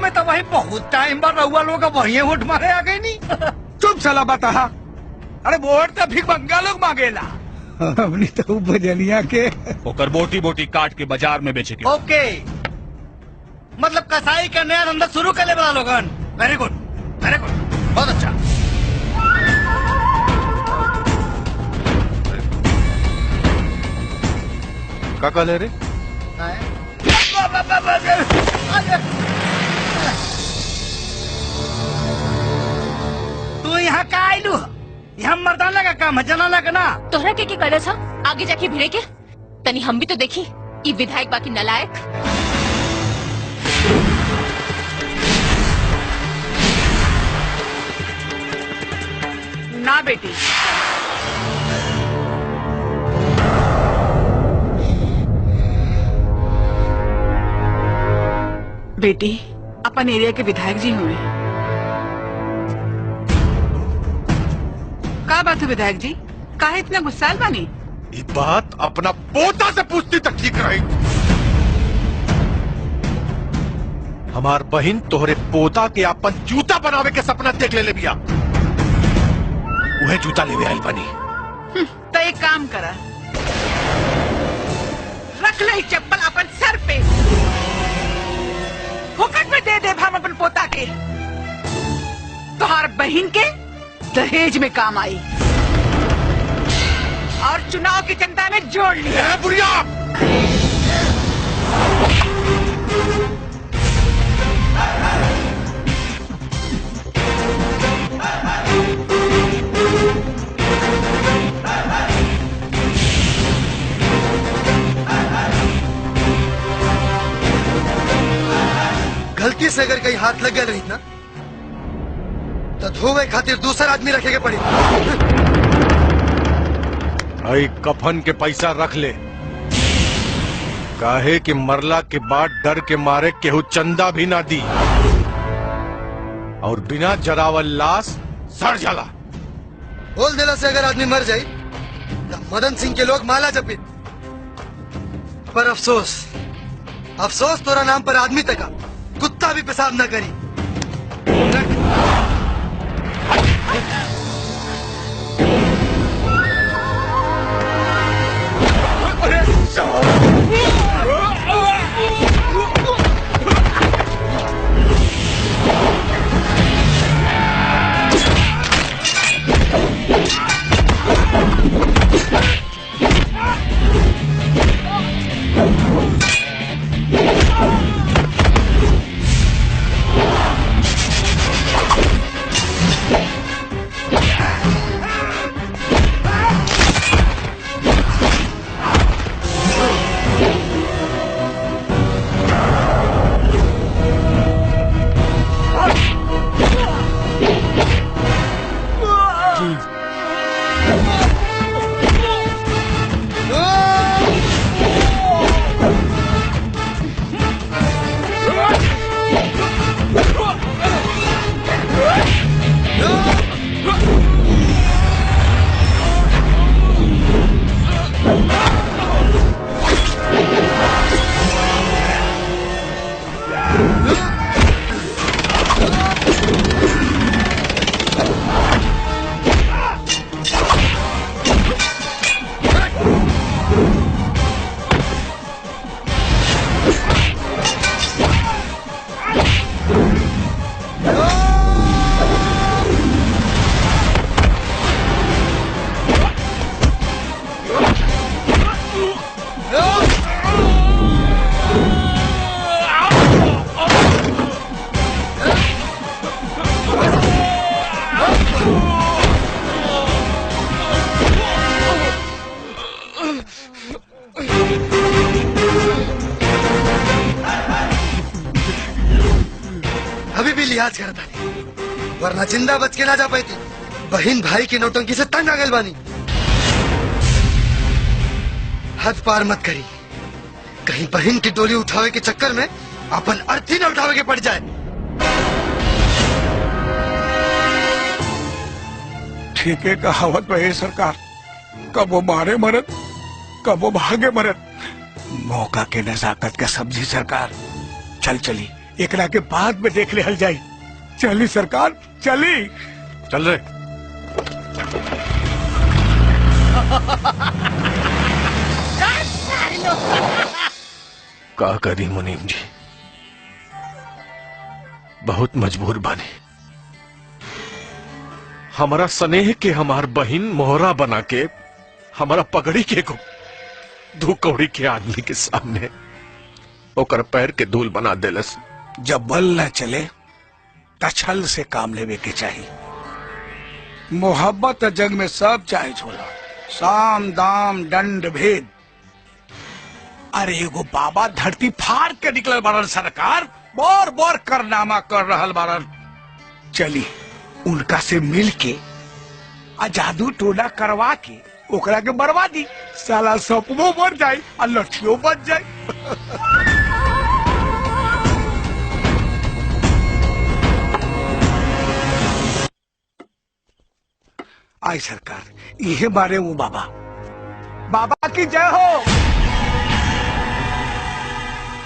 में तो वही बहुत टाइम बाद रहुआ लोग वही वोट मारे आ गई नहीं। चुप चला बता। अरे वोट तो भिखमंगा लोग मांगेला। हमने तो भजनिया के ओकर बोटी बोटी काट के बाजार में बेचे के। ओके, मतलब कसाई का नया धंधा शुरू कर ले बड़ा लोगन। वेरी गुड, वेरी गुड, बहुत अच्छा। का कहले रे? तू यहाँ का आयलू? यहाँ मर्दाना का काम है, जनाना का ना। तोहरा के करे था आगे जाके भिड़े के तनी हम भी तो देखी ई विधायक बाकी नलायक। ना बेटी, बेटी अपन एरिया के विधायक जी हुए। का बात है विधायक जी, काहे इतना गुस्साल बानी? ये बात अपना पोता से पूछती तक ठीक रही। हमार बहिन तोहरे पोता के अपन जूता बनावे के सपना देख ले बिया। वह जूता लेवे आइल बनी। तो एक काम करा, रख ले चप्पल अपन सर पे, फोकट में दे दे हम अपन पोता के। तोहार बहिन के दहेज में काम आई और चुनाव की चिंता में जोड़ लिया। बुढ़िया, गलती से अगर कहीं हाथ लग गया रही ना तो धोवे खातिर दूसरा आदमी रखेगा पड़ी। आई कफन के पैसा रख ले, काहे कि मरला के बाद डर के मारे केहू चंदा भी ना दी और बिना जरावल लाश सड़ जाला। बोल देला से अगर आदमी मर जाए तो मदन सिंह के लोग माला जपे। पर अफसोस, अफसोस तोरा नाम पर आदमी तक कुत्ता भी पेशाब न करी। अभी भी लिहाज करता नहीं, वरना जिंदा बच के ना जा पाती। बहन भाई की नौटंकी से तंग आ गई बानी। हद पार मत करी, कहीं बहन की डोली उठावे के चक्कर में अपन अर्थी न उठावे के पड़ जाए। ठीक है कहावत में सरकार, कब वो मारे मरद कब वो भागे मरद। मौका के नजाकत का सब्जी सरकार। चल चली एकरा के बाद में देख ले हल जाई। चली सरकार चली। चल रहे। का करी मुनीम जी, बहुत मजबूर बने। हमारा स्नेह के हमार बहिन मोहरा बना के हमारा पगड़ी के को दो कौड़ी के आदमी के सामने ओकर पैर के धूल बना देलस। जब बल न चले त छल से काम लेवे के चाहिए। मोहब्बत जग में सब चाहे छोड़ा, साम दाम दंड भेद। अरे एगो बाबा धरती फाड़ के निकल बारन सरकार, बार बार करनामा कर रहल बारन। चली उनका से मिल के आ जादू टोना करवा के ओकरा के बर्बादी, साला सपनो बन जाए और लठियों बन जाए। आई सरकार यह बारे वो बाबा, बाबा की जय हो।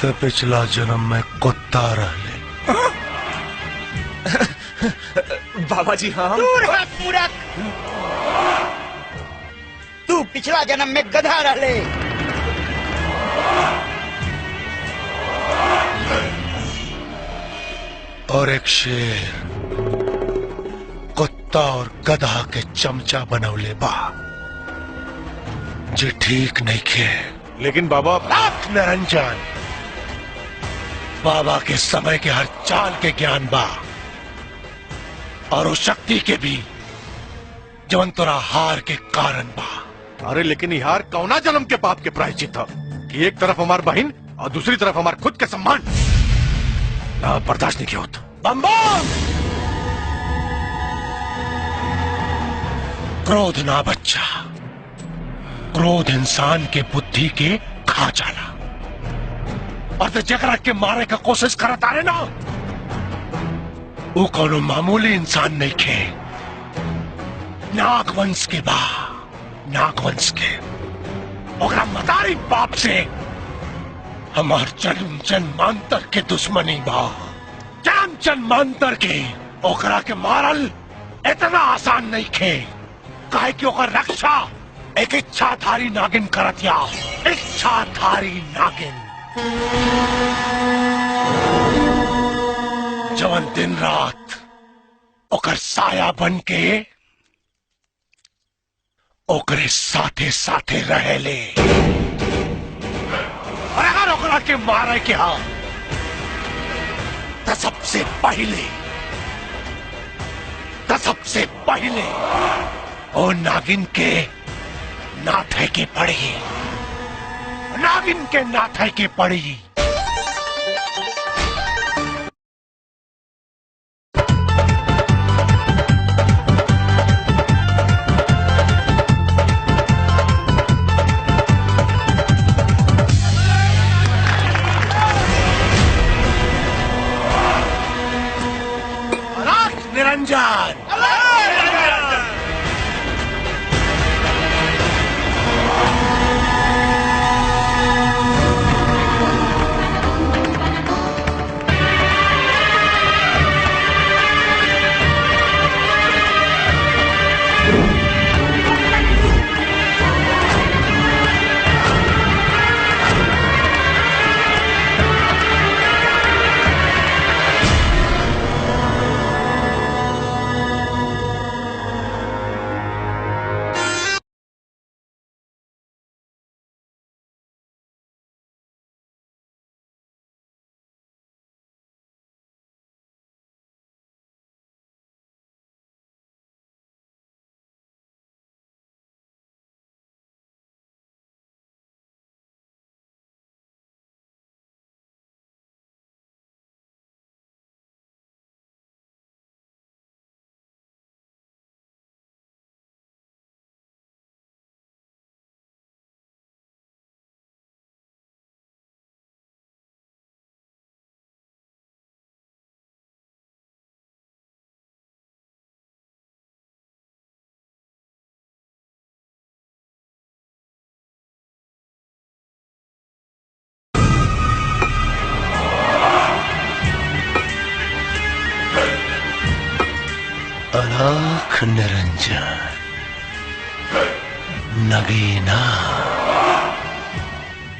तो पिछला जन्म में कुत्ता रहले। बाबा जी हाँ। दूर हट मूर्ख, तू पिछला जन्म में गधा रहले। और एक शेर कुत्ता और गधा के चमचा बनौले बा, जो ठीक नहीं खे। लेकिन बाबा निरंजन, बाबा के समय के हर चाल के ज्ञान बा और उस शक्ति के भी जवन तोरा हार के कारण बा। अरे लेकिन ये हार कौना जन्म के पाप के प्रायश्चित था कि एक तरफ हमार बहन और दूसरी तरफ हमार खुद के सम्मान ना बर्दाश्त नहीं किया होता। बम बम! क्रोध ना बच्चा, क्रोध इंसान के बुद्धि के खा जाला। और तो जगरा के मारे का कोशिश करता रहे ना, वो कोनो मामूली इंसान नहीं खे। नागवंश के बा, नागवंश के। ओकरा मदारी बाप से हमार जन्म जन्मांतर के दुश्मनी बा। जन्म जन्मांतर के ओकरा के मारल इतना आसान नहीं खे, काहे कि ओकर रक्षा एक इच्छाधारी नागिन करतिया। इच्छाधारी नागिन जवन दिन रात ओकर साया बन के ओकरे साथे साथे रहेले। और अगर ओकरा के मारे के हा तो सबसे पहले ओ नागिन के नाथे के पड़ी, नागिन के नाथे के पड़ी। निरंजन अलाख निरंजन नगीना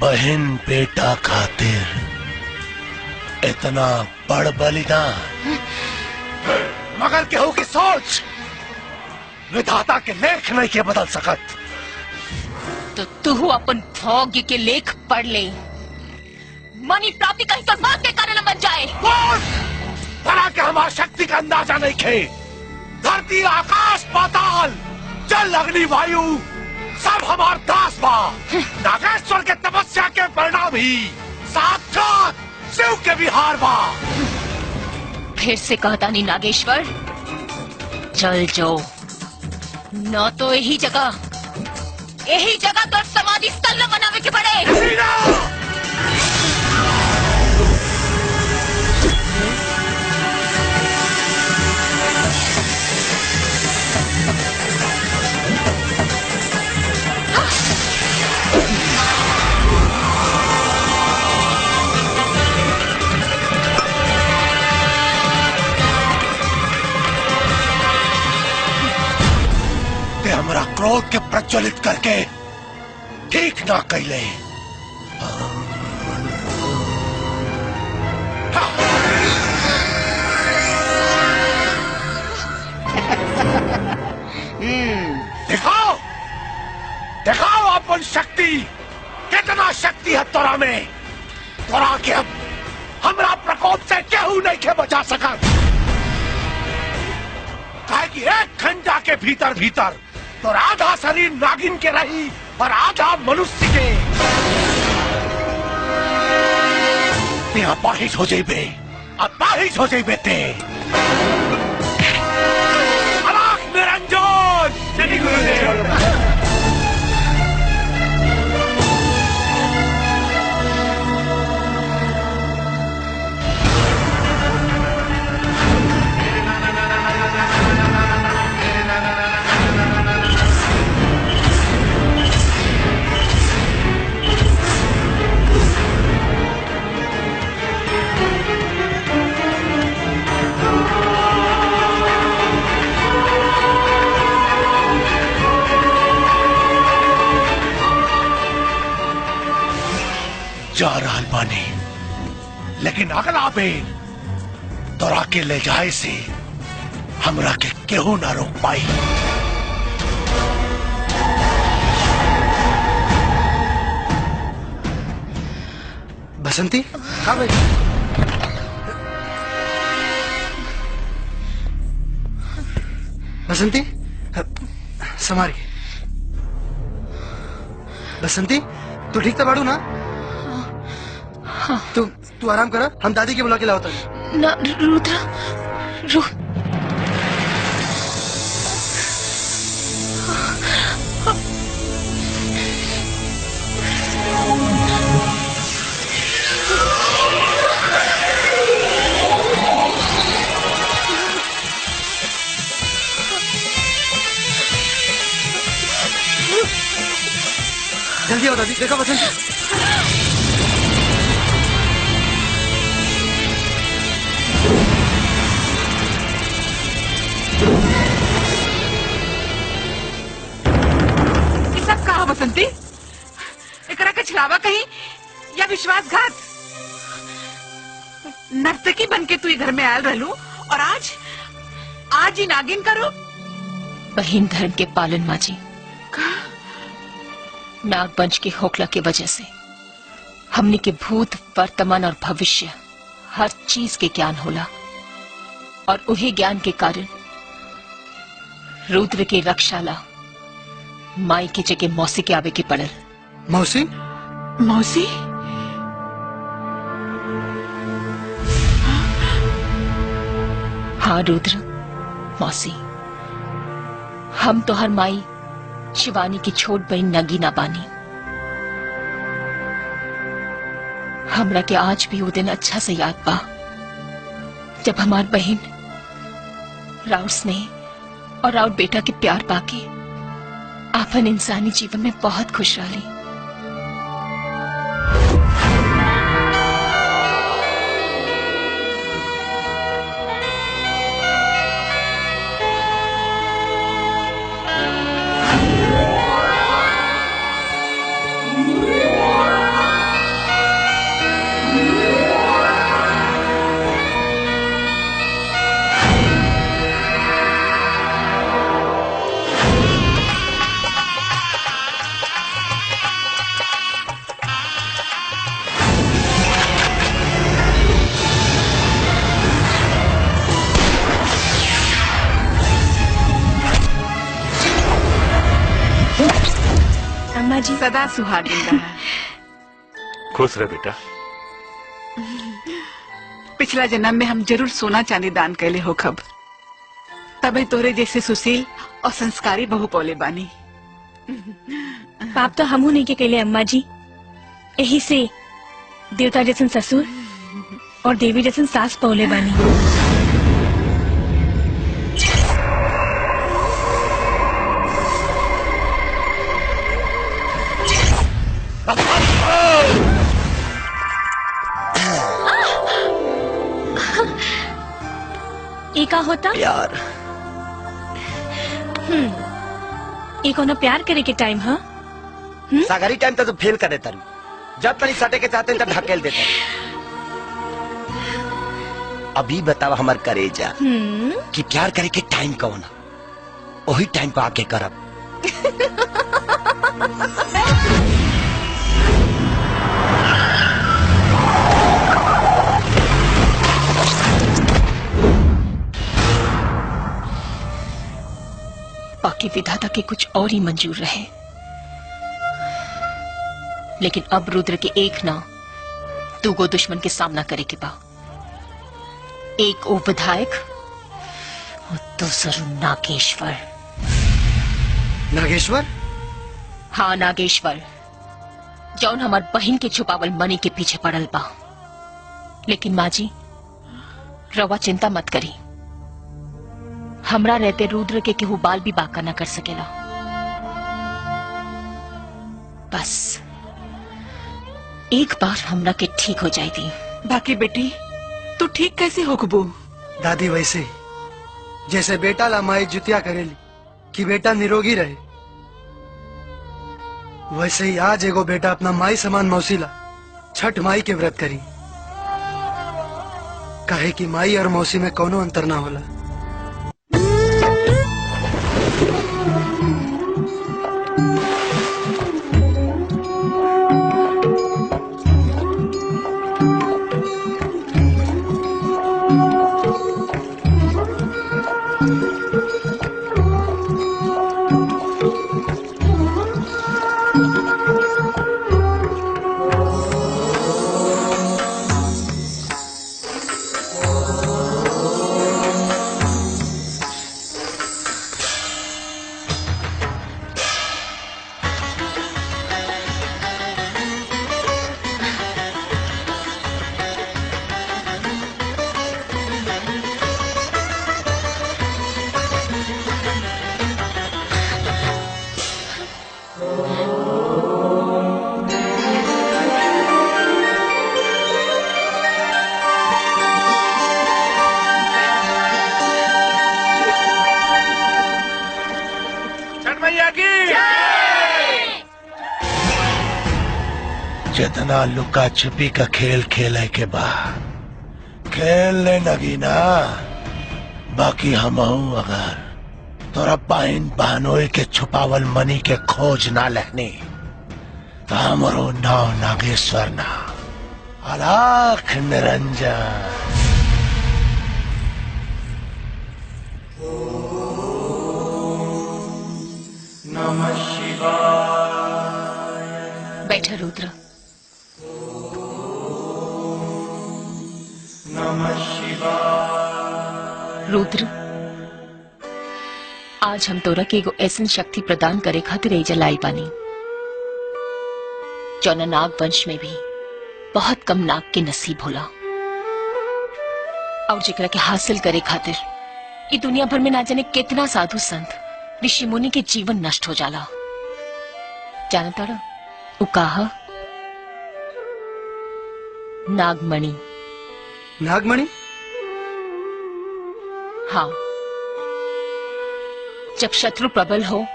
बहन बेटा खातिर इतना बड़ बलिदान, मगर केहू की सोच विधाता के लेख नहीं के बदल सकत। तो तू अपन भाग्य के लेख पढ़ ले, मनी प्राप्ति कहीं तो मौत के कारण बन जाए। बड़ा के हमारी शक्ति का अंदाजा नहीं खे। धरती आकाश पाताल जल अग्नि वायु सब हमार दास बा। नागेश्वर के तपस्या के परिणाम ही साक्षात शिव के विहार बा। फिर से कहता नहीं नागेश्वर, चल जाओ, न तो यही जगह तो समाधि स्थल न बनावे के पड़े। हमरा क्रोध के प्रज्वलित करके ठीक ना कैले। दिखाओ दिखाओ अपन शक्ति, कितना शक्ति है तोरा में। तोरा के अब हमरा प्रकोप से केहू नहीं के बचा सका। काहे कि एक घंटा के भीतर भीतर तो आधा शरीर नागिन के रही और आधा मनुष्य के। यहाँ पाहिज हो जाइबे, अब पाहिज हो जाइबे ते। अलाख निरंजन श्री गुरुदेव। जा रहल बानी, लेकिन अगला बेर तोरा के ले जाए से हमरा के केहू ना रोक पाई। बसंती, हाँ भाई। बसंती, समारी। बसंती, तू ठीक तो बाड़ू ना? हाँ। तू आराम करा, हम दादी के बुला के लाओ। ना रुद्र, जल्दी आओ दादी, देखो बसंती। बसंती, एकरा के छलावा कहीं या विश्वासघात। नर्तकी बन के तू घर में आयल रहलू और आज ही नागिन करो। बहिन धर्म के पालन माँ जी, नागवंश के होकला के वजह से हमने के भूत वर्तमान और भविष्य हर चीज के ज्ञान होला, और उही ज्ञान के कारण रुद्र के रक्षाला माई की जगह मौसी के आवे के पड़ल। मौसी? मौसी? हाँ रुद्र, मौसी। हम तो हर माई शिवानी की छोट बहन नगीना बानी। हमरा के आज भी वो दिन अच्छा से याद बा जब हमार बहन राउत स्नेह और राउत बेटा के प्यार पाके आपन इंसानी जीवन में बहुत खुश रही। अम्मा जी। सदा सुहागिन रहा। खुश रह बेटा। पिछला जन्म में हम जरूर सोना चांदी दान कैले हो खब, तबे तोरे जैसे सुशील और संस्कारी बहू पौले बानी। पाप तो हमू नहीं के कैले अम्मा जी, यही से देवता जैसन ससुर और देवी जैसन सास पौले बानी। का होता प्यार। ये कोनो प्यार करे के टाइम है? सागरी टाइम तो फेल कर देता जब तनी सटे के चाहते तब ढकेल देता। अभी बताओ हमार करेजा कि प्यार करे के टाइम कौन है, वही टाइम पे आके करब। बाकी विधाता के कुछ और ही मंजूर रहे, लेकिन अब रुद्र के एक ना दूगो दुश्मन के सामना करे के बा। एक ओ विधायक और दूसरा नागेश्वर। नागेश्वर? हाँ नागेश्वर, जौन हमार बहन के छुपावल मनी के पीछे पड़ल बा। लेकिन माँ जी रवा चिंता मत करी, हमरा रहते रुद्र के केहू बाल भी बाका न कर सकेला। बस एक बार हमरा के ठीक हो जाए दी। बाकी बेटी तू ठीक कैसे हो कबू? दादी वैसे ही जैसे बेटा ला माई जुतिया करेली कि बेटा निरोगी रहे, वैसे ही आज एगो बेटा अपना माई समान मौसीला छठ माई के व्रत करी, काहे कि माई और मौसी में कोनो अंतर ना होला। जितना लुका छुपी का खेल खेले के बाद खेल ले नगीना। बाकी हम अगर तोरा पाइन बहनोई के छुपावल मनी के खोज ना लेनी तो हमरो नाव नागेश्वर ना अलख निरंजन। नमः शिवाय। बैठा रुद्र। नमः शिवाय। रुद्र आज हम तोरा के एगो ऐसन शक्ति प्रदान करे खातिर एजा लाई बानी जौना नाग वंश में भी बहुत कम नाग के नसीब होला, और जेकरा के हासिल करे खातिर ये दुनिया भर में ना जाने कितना साधु संत ऋषि मुनि के जीवन नष्ट हो जाला। जाना तारा उ कहा नागमणि। नागमणि? हाँ, जब शत्रु प्रबल हो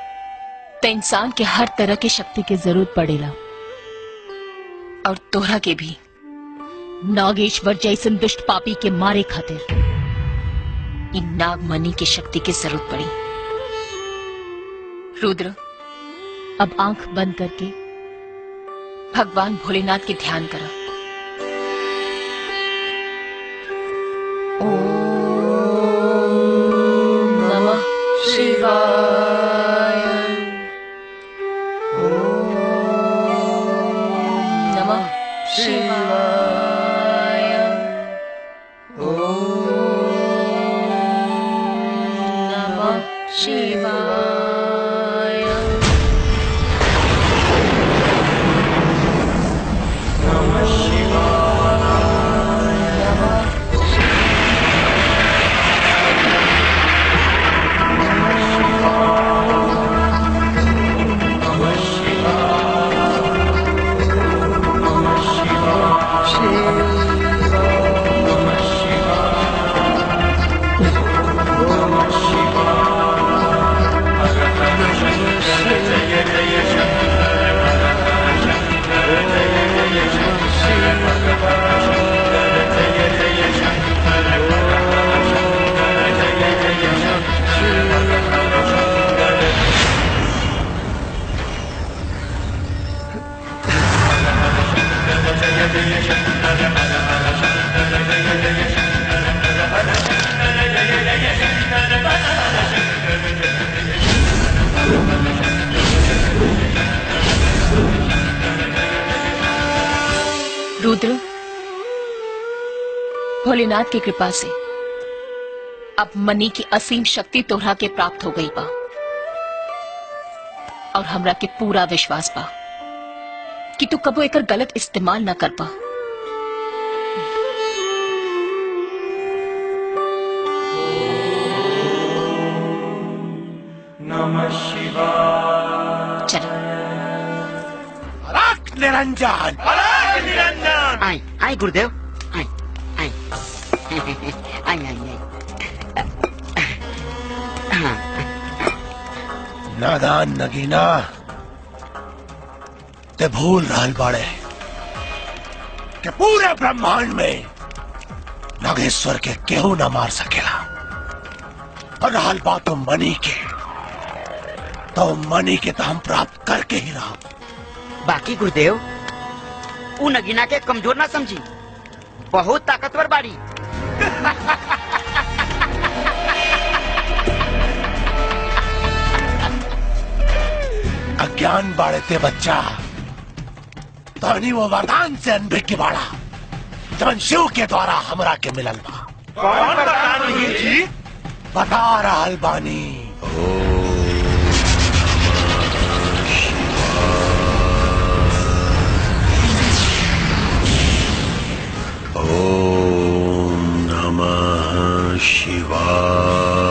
तो इंसान के हर तरह की शक्ति की जरूरत पड़ेला, और तोहरा के भी नागेश्वर जैसन दुष्ट पापी के मारे खातिर इन नागमणि की शक्ति की जरूरत पड़ी। रुद्र अब आंख बंद करके भगवान भोलेनाथ के ध्यान करो। ओम नमः शिवाय। ओम शिवाय। नमः शिवाय। रुद्र, भोलेनाथ की कृपा से अब मनी की असीम शक्ति तोहरा के प्राप्त हो गई बा और हमरा के पूरा विश्वास बा कि तू कबो एकर गलत इस्तेमाल न कर पा। नमः शिवाय। चलो अलग निरंजन, अलग निरंजन। आई आई गुरुदेव, आई आई आई आई आई। नादान नगीना, ते भूल रहल बाड़े कि पूरे ब्रह्मांड में नागेश्वर के केहू न मार सकेला। और रहल बात तो मनी के, तो मनी के तो हम प्राप्त करके ही रहा। बाकी गुरुदेव, उ नगीना के कमजोर ना समझी, बहुत ताकतवर बाड़ी। अज्ञान बाड़े ते बच्चा, तहनी वो वरदान से अनभिज्ञ की बाड़ा जवन शिव के द्वारा हमरा के मिलल बा। कौन वरदान जी? बता रहल बानी। ओम नमः शिवाय।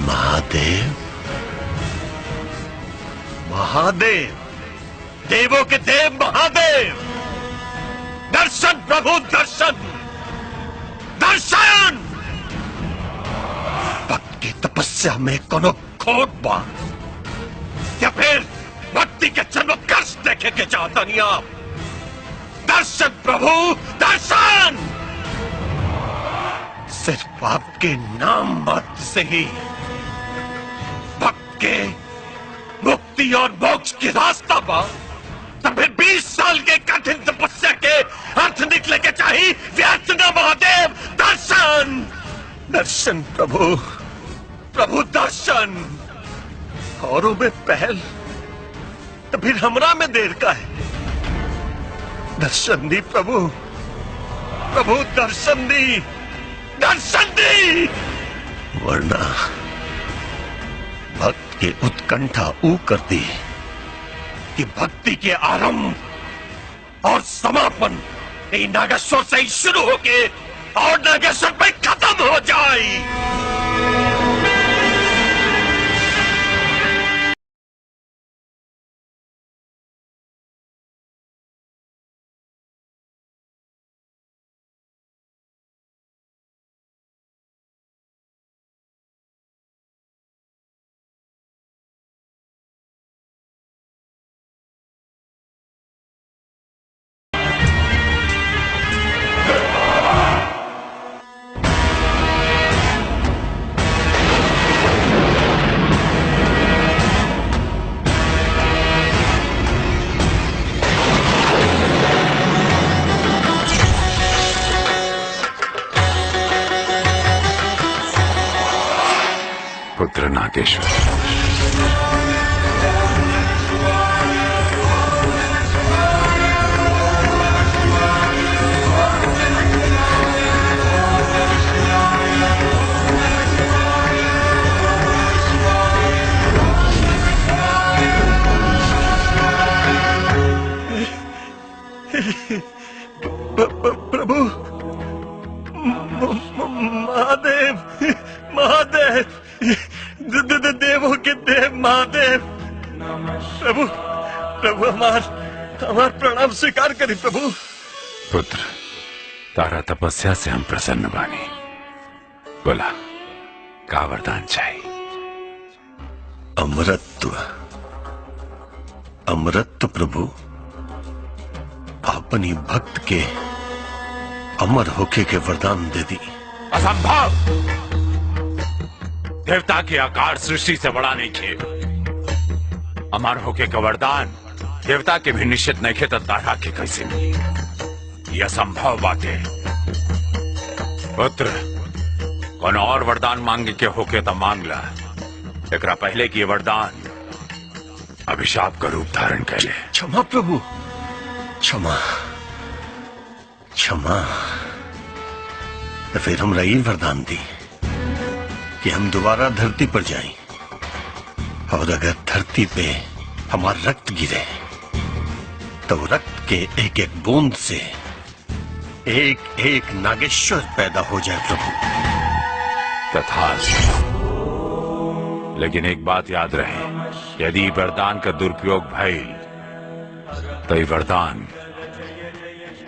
महादेव, महादेव, देवों के देव महादेव, दर्शन प्रभु दर्शन, दर्शन। भक्त की तपस्या में कोनो खोट बा या फिर भक्ति के चमत्कार देखे के चाहता नहीं आप? दर्शन प्रभु दर्शन। सिर्फ आपके नाम मात्र से ही भक्त के मुक्ति और मोक्ष की रास्ता पा, तब फिर 20 साल के कठिन तपस्या के अर्थ निकले के चाहिए व्यर्थ न। महादेव दर्शन, दर्शन प्रभु, प्रभु दर्शन। औरों में पहल तो फिर हमरा में देर का है। दर्शन दी प्रभु, प्रभु दर्शन दी, दर्शन दी, वरना भक्त के उत्कंठा ऊ करती कि भक्ति के आरंभ और समापन नागेश्वर से ही शुरू होके और नागेश्वर पे खत्म हो जाए। नागेश्वर। प्रभु महादेव महादेव देवों के देव महादेव प्रभु प्रभु हमार प्रणाम स्वीकार करी प्रभु। पुत्र तारा तपस्या से हम प्रसन्न बानी। बोला का वरदान चाहिए? अमरत्व अमरत्व प्रभु, अपनी भक्त के अमर होके के वरदान दे दी। असंभव! देवता के आकार सृष्टि से बड़ा नहीं खे। अमर होके का वरदान देवता के भी निश्चित नहीं खे तो तारा के कैसे मिली? यह असंभव बात है। पुत्र कौन और वरदान मांगे के होके तो मांग ला। एकरा पहले की वरदान अभिशाप का रूप धारण कर ले। क्षमा प्रभु, क्षमा क्षमा। तो फिर हमरा ये वरदान दी कि हम दोबारा धरती पर जाएं, और अगर धरती पे हमारा रक्त गिरे तो रक्त के एक एक बूंद से एक एक नागेश्वर पैदा हो जाए प्रभु। तथास्तु। लेकिन एक बात याद रहे, यदि वरदान का दुरुपयोग भइल तो ये वरदान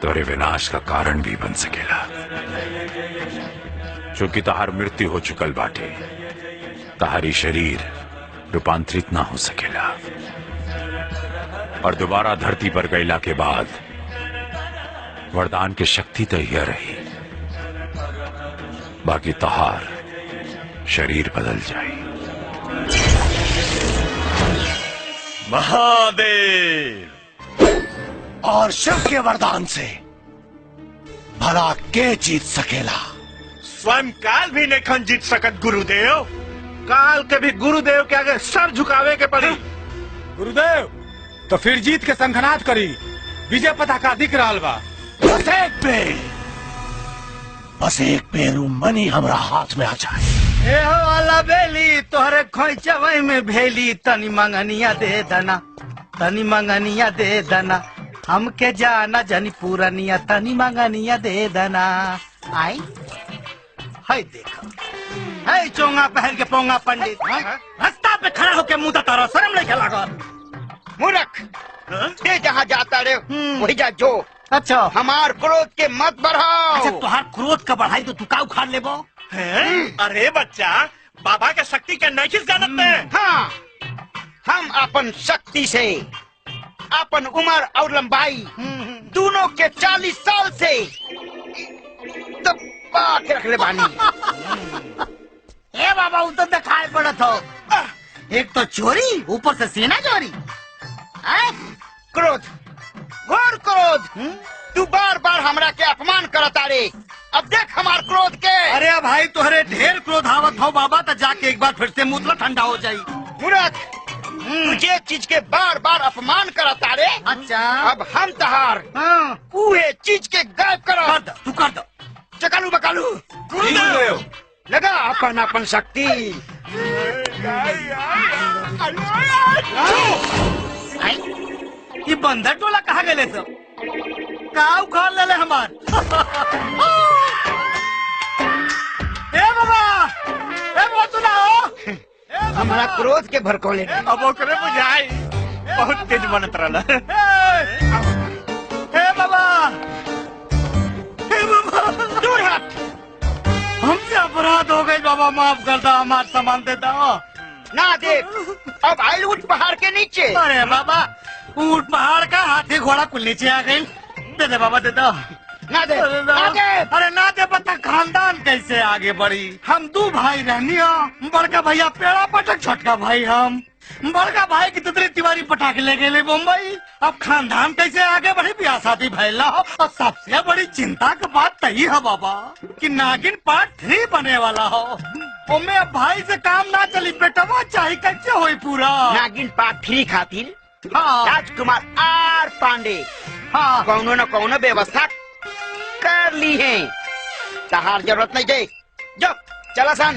तोरे विनाश का कारण भी बन सकेला। चूंकि तहार मृत्यु हो चुकल बाटे, तहारी शरीर रूपांतरित ना हो सकेला, और दोबारा धरती पर गईला के बाद वरदान की शक्ति तो यह रही, बाकी तहार शरीर बदल जाए। महादेव और शिव के वरदान से भला के जीत सकेला? स्वयं काल भी नहीं जीत सकत गुरुदेव। काल के भी गुरुदेव के आगे सर झुकावे के पड़ी। गुरुदेव तो फिर जीत के संखनाद करी, विजय पताका दिख रहा बा। बस एक पेड़ मनी हमरा हाथ में आ जाए। ए हो वाला बेली तोहरे खोइचवई में भेली, तनी मंगनिया दे दना, तनी मंगनिया दे दना, हमके जाना जनी पूरनिया, तनी मंगनिया दे दना। आई हाय देखो, है चोंगा पहन के पोंगा पंडित रास्ता पे खड़ा होके मुंह तारा, शर्म नहीं लगा? मूर्ख, ते जहाँ जाता रे वही जा जो। अच्छा, हमार क्रोध के मत बढ़ाओ। अच्छा, तुहार क्रोध का बढ़ाई तो तू का उखाड़ लेबो? अरे बच्चा, बाबा के शक्ति के नहीं जानत में। हाँ, हम अपन शक्ति से अपन उम्र और लंबाई दोनों के 40 साल से दबा के रख ले बानी। ए बाबा, तो दिखाई पड़त हो, एक तो चोरी, ऊपर से सेना चोरी। क्रोध, घोर क्रोध। तू बार बार हमरा के अपमान करता रे। अब देख हमार क्रोध के। अरे भाई, तोहरे ढेर क्रोध आवत हो बाबा, तो जाके एक बार फिर से मुतला ठंडा हो जाई। मूर्ख, तुझे चीज के बार बार अपमान करता रे। अच्छा, अब हम तहार उहे चीज के गायब करो। तू कर दो। चकालू बकालू गुरुदेव लगा अपन अपन शक्ति। ये बंदर टोला कहाँ गए सब? का उखाड़ ले हमार? ए बाबा तू ना हो? हमारा क्रोध के भड़कौले। अब ओकरे बुझाई बहुत तेज बनत रहला। हे बाबा, दूर हट। हमसे अपराध हो गई बाबा, माफ कर दो, हमारा सामान दे दो। ना दे, अब आइल उठ पहाड़ के नीचे। अरे बाबा, ऊंट पहाड़ का, हाथी घोड़ा कुल नीचे आ गई। दे दे बाबा, दे दो। ना दे, ना दे। अरे ना दे, पता खानदान कैसे आगे बढ़ी? हम दो भाई रहनी हो, बड़का भैया पेड़ा पटक, छोटका भाई हम। बड़का भाई की तितली तिवारी पटाखे ले गए मुंबई। अब खानदान कैसे आगे बढ़े, ब्याह शादी भैला हो। और सबसे बड़ी चिंता की बात तही है बाबा कि नागिन पार्ट 3 बने वाला हो। उनमें अब भाई से काम ना चली, बेटवा चाहे कैसे होई पूरा। नागिन पार्ट 3 खातिर राजकुमार आर पांडे कौनो न कौनो व्यवस्था कर ली है। तहार जरूरत नहीं दे, जो चला सान।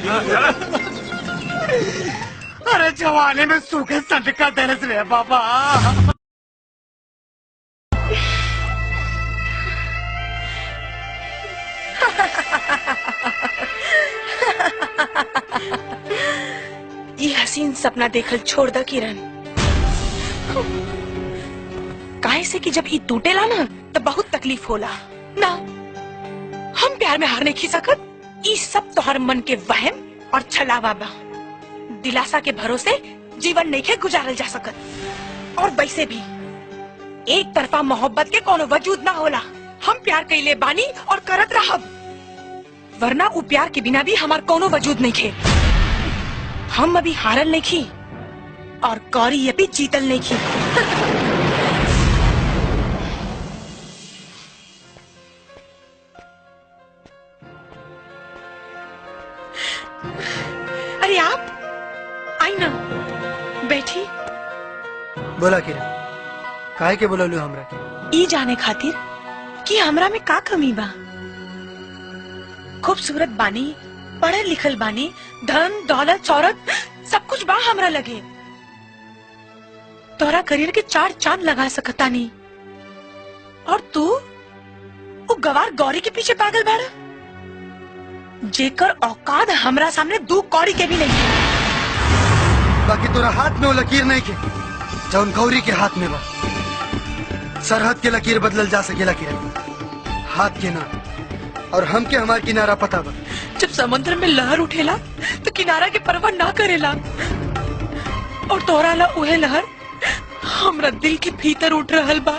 अरे जवानी में सूखे संटका देने से बाबा। ये हसीन सपना देखल छोड़ दा किरण। काहे से कि जब ये टूटेला ना तो बहुत तकलीफ होला ना। हम प्यार में हार नहीं खी सकत। ये सब तोहर मन के वहम और छलावा बा। दिलासा के भरोसे जीवन नहीं के गुजारल जा सकत। और वैसे भी एक तरफा मोहब्बत के कोनो वजूद ना होला। हम प्यार कइले बानी और करत रहब, वरना उ प्यार के बिना भी हमार कोनो वजूद नहीं खे। हम अभी हारल नहीं खी और गौरी ये भी जीतल नहीं खी। अरे आप आई ना, बैठी। बोला किरण, काहे के बोललू हमरा के? ई जाने खातिर कि हमरा में का कमी बा। खूबसूरत बानी, पढ़े लिखल बानी, धन दौलत शौहरत सब कुछ बा हमरा लगे। तोरा करियर के 4 चांद लगा सकता नहीं। और तू वो गवार गौरी के पीछे पागल बाड़ा, जेकर औकात हमरा सामने 2 कौड़ी के भी नहीं है। बाकी तोरा हाथ में वो लकीर नहीं के जौन गौरी के हाथ में बा। सरहद के लकीर बदलल जा सकेला किरण, हाथ के ना। और हम के हमार किनारा पता बा। जब समुद्र में लहर उठेला तो किनारा के परवाह ना करेला। और तोरा ला उहे लहर हमरा दिल के भीतर उठ रहल बा,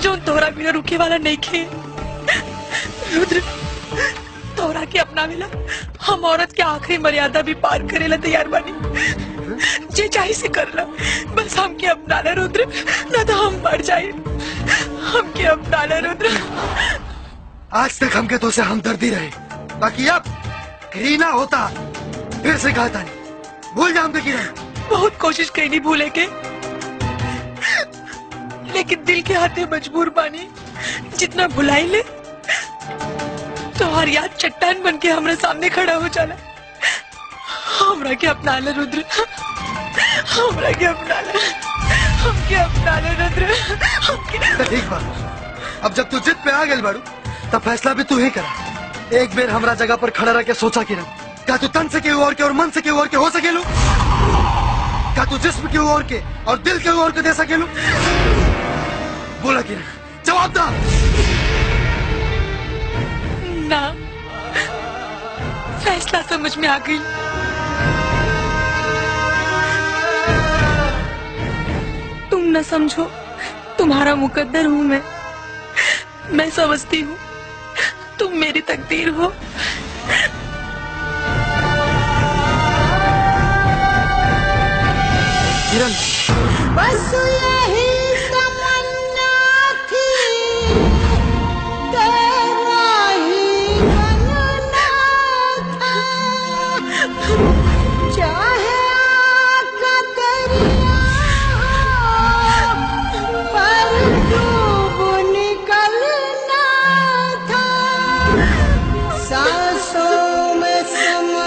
जो तोरा बिना रुके वाला नहीं खे। रुद्र, तोरा के अपना मिला हम औरत के आखिरी मर्यादा भी पार करेला तैयार बानी। जे चाहे से कर ला, बस हमके अपना ले रुद्र, ना तो हम मर जाए। हमके अपना ले रुद्र। आज तक हमके तो से हमदर्दी रहे, बाकी अब घृणा होता। फिर से कहा था, भूल जा हमके किरण। बहुत कोशिश करी नहीं भूले के, लेकिन दिल के हाथे मजबूर बानी। जितना भुलाई ले तो हर याद चट्टान बन के हमारे सामने खड़ा हो जाला। हमरा के अपना ले रुद्र, हमरा के अपना ले, हमके अपना ले रुद्र। ठीक बा, अब जब तू जिद पे आ गए बाड़ू तब फैसला भी तू ही करा। एक बेर हमरा जगह पर खड़ा रह के सोचा किरण, क्या तू तन से केहू और के और मन से केहू और के हो सकेलू? क्या तू जिस्म केहू और के और दिल केहू और के दे सकेलू? बोला किरण, जवाब दा। ना, फैसला समझ में आ गई। तुम न समझो, तुम्हारा मुकद्दर हूँ मैं समझती हूँ तुम मेरी तकदीर हो। किरण, बस यही तमन्ना थी, तेरा ही बनना था। चाहे आका दरिया हो, पर डूब निकलना था। सांसों में समा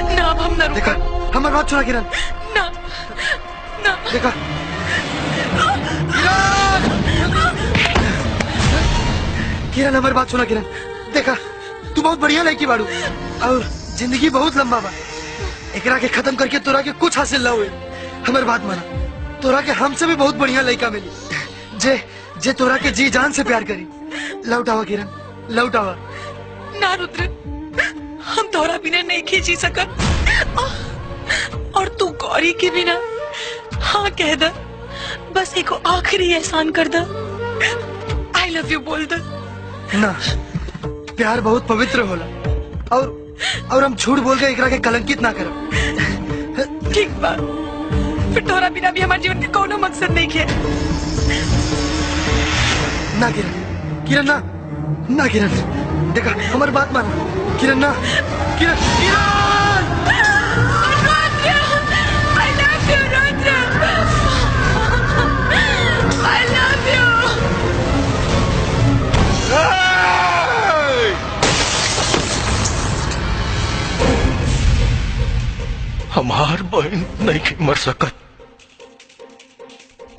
ना, अब हम ना देखा, हमारी बात सुना किरण। ना, ना। देखा किरण, हमारी बात सुना किरण। देखा, तू बहुत बढ़िया लड़की बाड़ू और जिंदगी बहुत लंबा बा। एकरा के खत्म करके तोरा के कुछ हासिल ना हुए। हमारी बात माना, तोरा के हमसे भी बहुत बढ़िया लड़का मिली जे जे तोरा के जी जान से प्यार करी। लौटावा किरण, लौटावा। ना रुद्र, हम तोरा बिना नहीं खींची सकत। और तू गौरी के बिना हाँ कह द, बस एको आखिरी एहसान कर द, आई लव यू बोल द। ना, प्यार बहुत पवित्र होला और हम झूठ बोल के एकरा के कलंकित ना करब। ठीक बा, फिर तोरा बिना भी हमारे जीवन के कोनो मकसद नहीं है। ना किरण ना किरण, देखा हमारी बात मानो किरण, ना किरण हमार बहन नहीं मर सकत,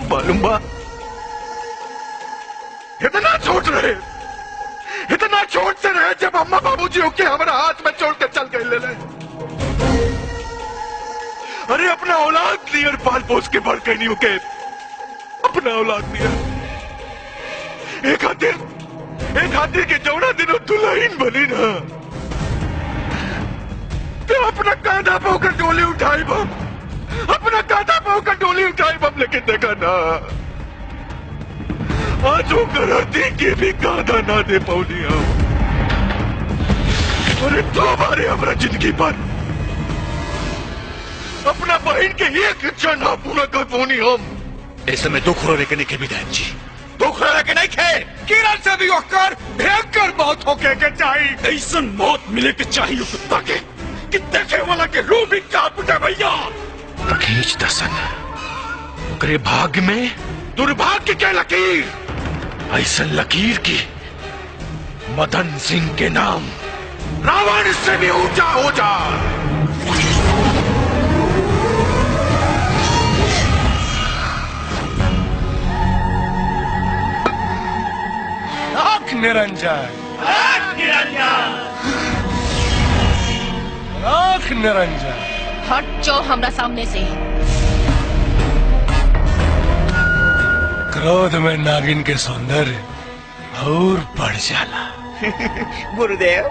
मालूम बा? इतना छोट रहे, इतना छोटते रहे जब अम्मा बाबूजी होके हमारा हाथ में छोड़ के चल गए ले। अरे अपना औलाद नियर पाल पोस के बढ़ के नहीं होके, अपना औलाद नियर एक हाथी के जौना दिनों दुल्हन बनी ना, तो अपना कांधा पाकर डोली उठाई बम, अपना कांधा पाकर डोली उठाई बम, लेकिन देखा ना आज वो गलती के भी कांधा ना दे पौनी हम। अरे दो बारे हमारा जिंदगी पर अपना बहन के एक इच्छा ना पूरा कर पौनी हम। ऐसे में दुख रोने के नहीं के विधायक जी, दुख रोने के नहीं खे, किरण से भी होकर भयंकर मौत होके के चाहिए। ऐसा मौत मिले के चाहिए कुत्ता के कि देखे वाला के रूह भी कांप उठे भैया। खींच दसन, करे भाग्य में दुर्भाग्य के लकीर, ऐसा लकीर की मदन सिंह के नाम रावण से भी ऊंचा हो जा। आँख निरंजन, आँख निरंजन, हट जाओ हमरा सामने से। क्रोध में नागिन के सौंदर्य और बढ़ जाला। गुरुदेव,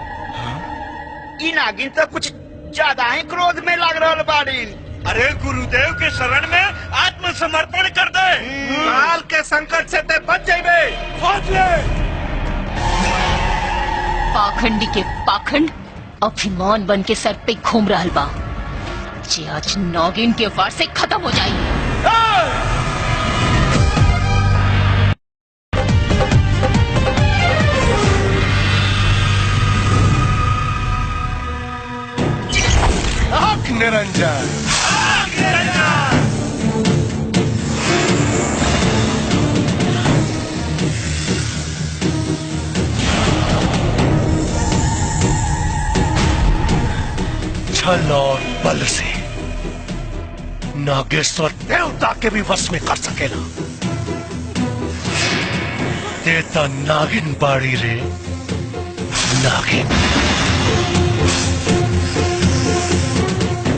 ई नागिन तो कुछ ज्यादा ही क्रोध में लग रहा बाड़ी। अरे गुरुदेव के शरण में आत्मसमर्पण कर दे, काल के संकट से ते बच जाइबे। खोज ले। पाखंडी के पाखंड अभिमान बन के सर पे घूम रहा बा, जे आज नागिन के वार से खत्म हो जाए। आँख निरंजन, छल और बल से नागेश्वर देवता के भी वश में कर सकेला। देता नागिन बाड़ी रे नागिन,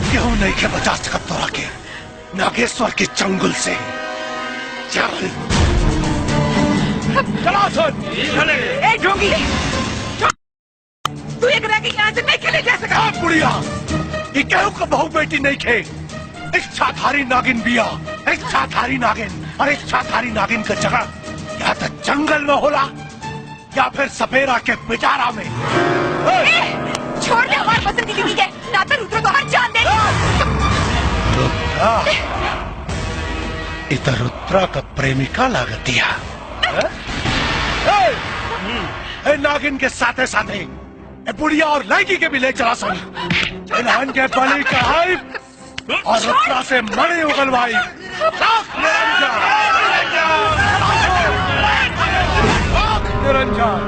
क्यों नहीं के बचा सकत तोरा के नागेश्वर के चंगुल से। चल चला सुन। ए ढोंगी, तू एक रागी यहाँ से नहीं खेले जा सका। बुढ़िया, ये कहू का बहू बेटी नहीं खे, इच्छाधारी नागिन बिया, इच्छाधारी नागिन। और इच्छाधारी नागिन का जगह या तो जंगल में होला या फिर सपेरा के पिटारा में। छोड़ दे हमारे पसंद की दीदी के, ना तो रुद्र को हर जान दे। रुद्रा, इधर रुद्रा का प्रेमिका लागतिया। ए नागिन के साथे साथे ए बुढ़िया और लड़की के भी ले चला सन। इन्हान के बलि कहाई और रुद्रा से मणि उगलवाई। निरंजन,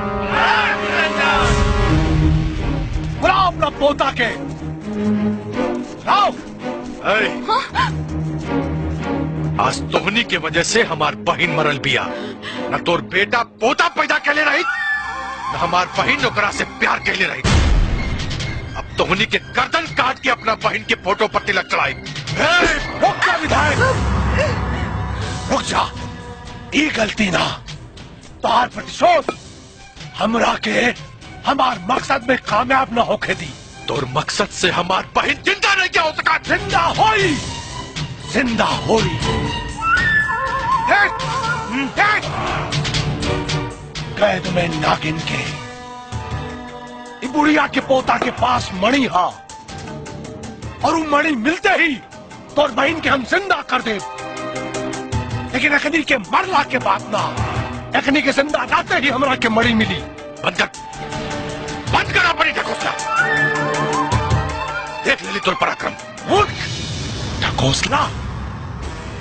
बुलाओ अपना पोता के। लाओ। आज तोहनी के वजह से हमार बहन मरल बिया, न तोर बेटा पोता पैदा के ले रही, न हमार बहन ओकरा से प्यार के ले रही। अब तोहनी के गर्दन काट के अपना बहन के फोटो पर तिलक चढ़ाई। रुक जा विधायक, रुक जा। ये गलती ना, तोहार प्रतिशोध हमरा के हमार मकसद में कामयाब न होके दी। तोर मकसद से हमार बहन जिंदा नहीं क्या हो सका? जिंदा होई, जिंदा होई। कैद में नागिन के बुढ़िया के पोता के पास मणि हा, और वो मणि मिलते ही तोर बहन के हम जिंदा कर दे। लेकिन अखनी के मरला के बाद ना, अखनी के जिंदा जाते ही हमरा के मणि मिली। बंद कर अपनी ढकोसला। देख लेली तोर पराक्रम। उठ ढकोसला,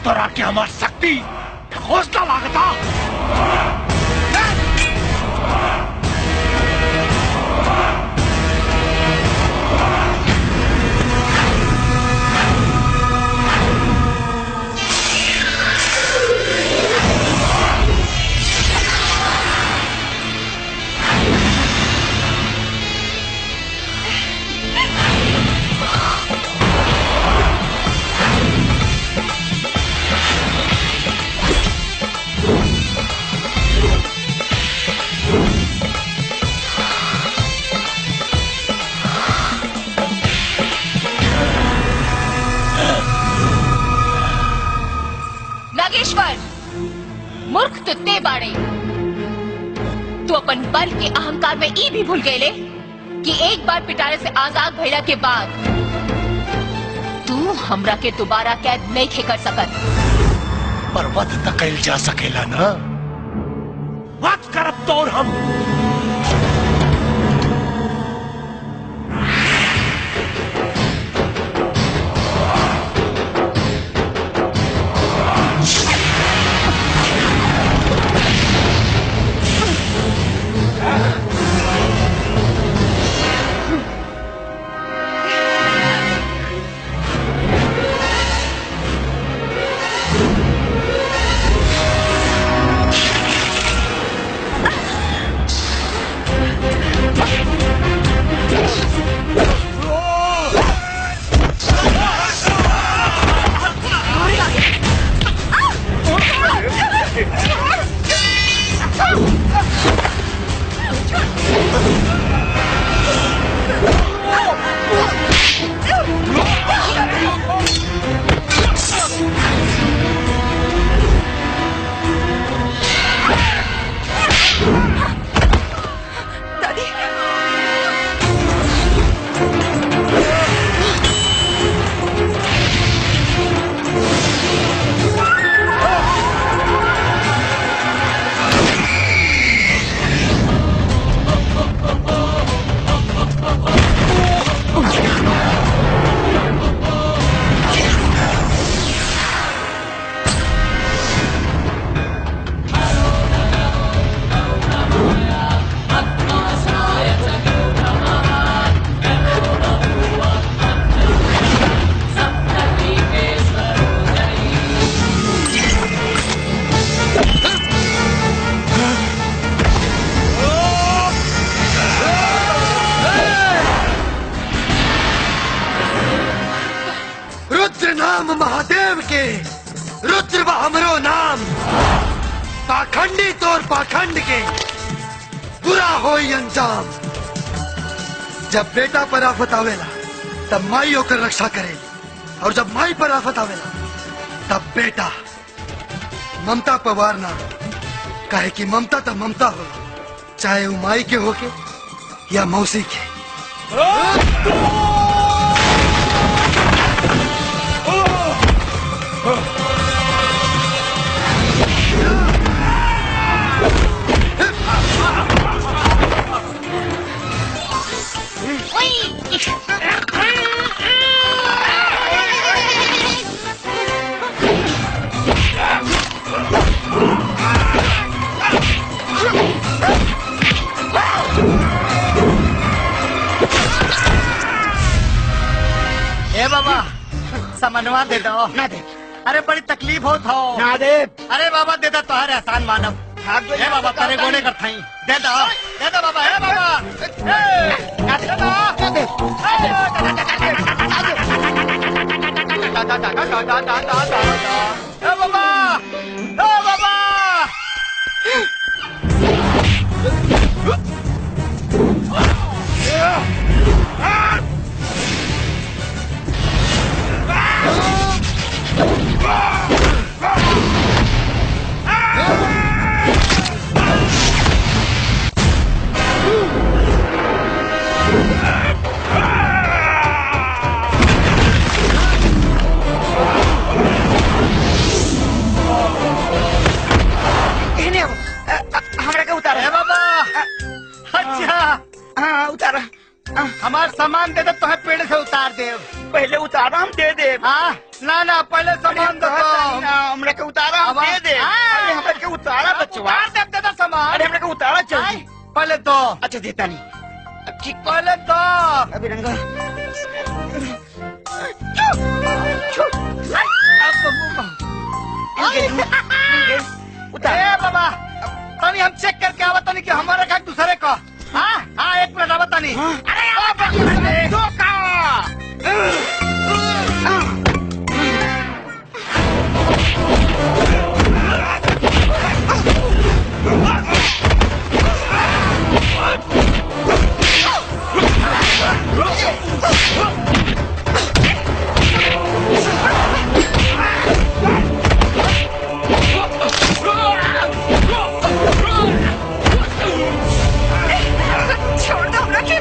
तोरा के हमार शक्ति ढकोसला लागता। नागेश्वर, मूर्ख तुत्ते बाड़े। तू अपन बल के अहंकार में ई भी भूल गए कि एक बार पिटारे से आजाद भइला के बाद तू हमरा के दोबारा कैद नहीं खे कर सकत। पर वध तक कैल जा सकेला ना। वध करब तोर हम। महादेव के रुद्र हमरो नाम पाखंडी तोर पाखंड के बुरा होई अंजाम। जब बेटा पर आफत आवेला तब माई होकर रक्षा करे, और जब माई पर आफत आवेला तब बेटा ममता पर वार ना। काहे कि ममता तो ममता हो, चाहे वो माई के होके या मौसी के। ए बाबा समनवा दे दो। ना दे। अरे बड़ी तकलीफ हो था। ना दे। अरे बाबा दे दो, तुम्हारे एहसान मानव। ए बाबा तेरे गोने कर थाई दे दो बाबा। ए बाबा दे दो। ए बाबा दे तो तुम्हें पेड़ से उतार दे। पहले उतारा हम दे दे। हाँ ना ना पहले सामान दो। हमने के उतारा हम दे दे। अरे हमने के उतारा बचवा। दे दे सामान। अरे हमने के उतारा चाहिए। पहले तो अच्छा देता नहीं। ठीक पहले तो अभी रंगा उतार बाबा तनी हम चेक करके आवा तनी कि हमारा का दूसरे का। हाँ हाँ 1 मिनट आवा तनी। अरे धोखा छोड़ दो हमरा के।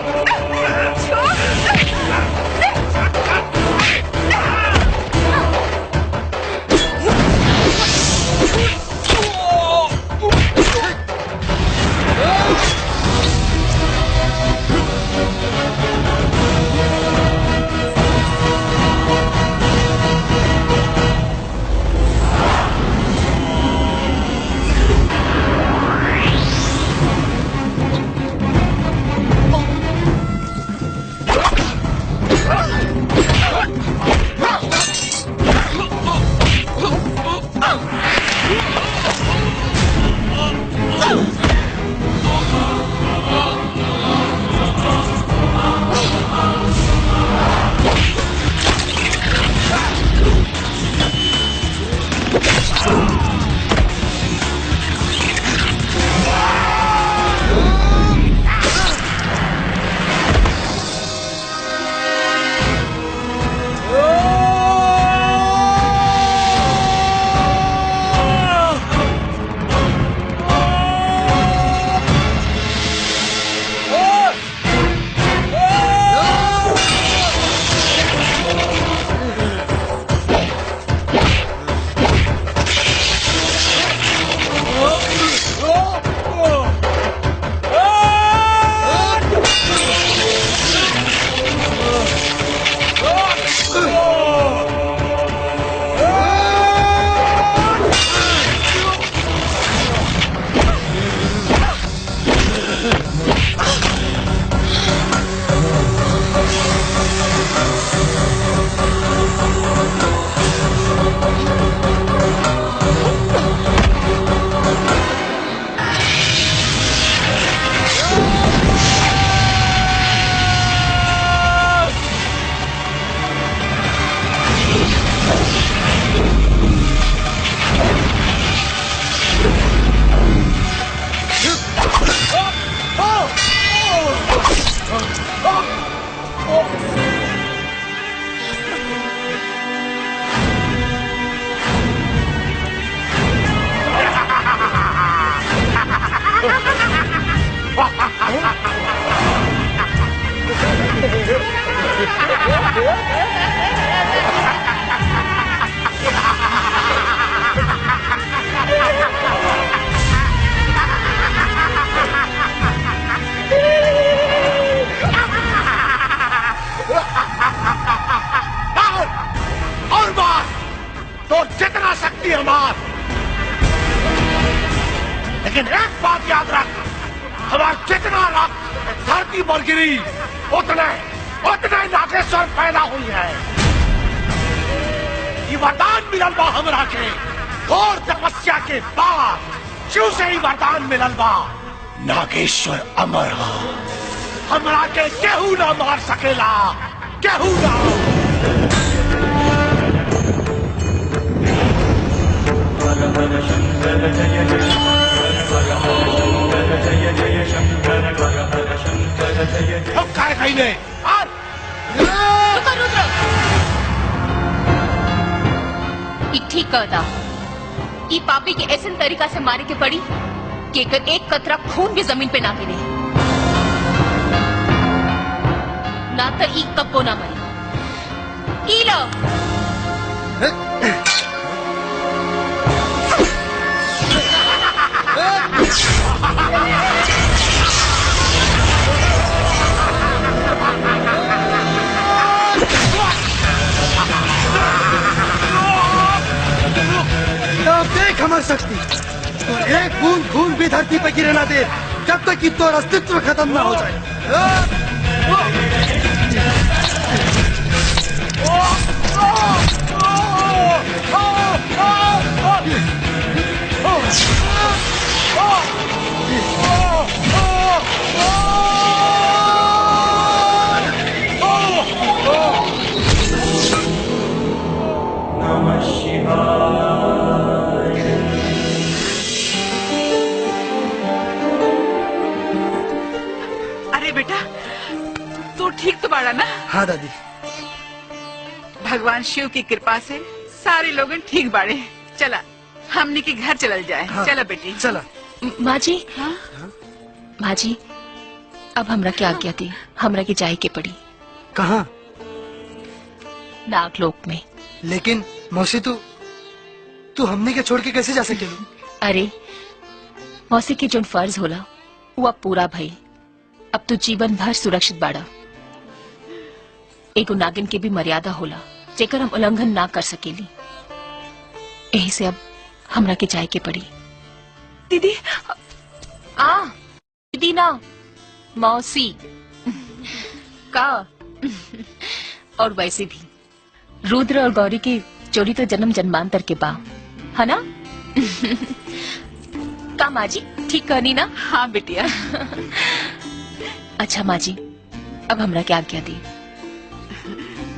और बात तो जितना शक्ति है मार, लेकिन एक बात याद रख, हमारा जितना रक्त धरती पर गिरी उतने नागेश्वर पैदा हुई है। ये वरदान मिलल बा हमरा के घोर तपस्या के बाद शिव से ही वरदान मिलल बा। नागेश्वर अमर हो, हमरा के केहू ना मार सकेला, केहू ना। काय कहीं ने ठीक कहता ई पापी के ऐसे तरीका से मारे के पड़ी कि एक कतरा खून भी जमीन पे ना गिरे, ना तो ई कब्बो ना मरे। ई लो मर सकती और एक बूंद खून भी धरती पे गिरे ना दे जब तक कि तोर अस्तित्व खत्म ना हो जाए। अरे बेटा तू ठीक तो बाड़ा ना? हाँ दादी। भगवान शिव की कृपा से सारे लोग ठीक बाड़े। चला हमने के घर चल जाए। हाँ। चला बेटी चला। माँ जी, हाँ? माँ जी, अब हमरा क्या आज्ञा थी? हमरा की जाए के पड़ी कहाँ? नागलोक में। लेकिन मौसी तू हमने के छोड़ के कैसे जा सकेलू? अरे मौसी के जो फर्ज होला वो अब पूरा भई। अब तो जीवन भर सुरक्षित बाड़ा। एगो नागिन के भी मर्यादा होला जेकर हम उल्लंघन ना कर सकेली। यही से अब हमरा के जाए के पड़ी। दीदी दीदी ना मौसी का। और वैसे भी रुद्र और गौरी की जोड़ी तो जन्म जन्मांतर के बा, है ना? का माँ जी ठीक कहनी ना? हाँ बिटिया। अच्छा माँ जी, अब हमरा क्या आज्ञा दी?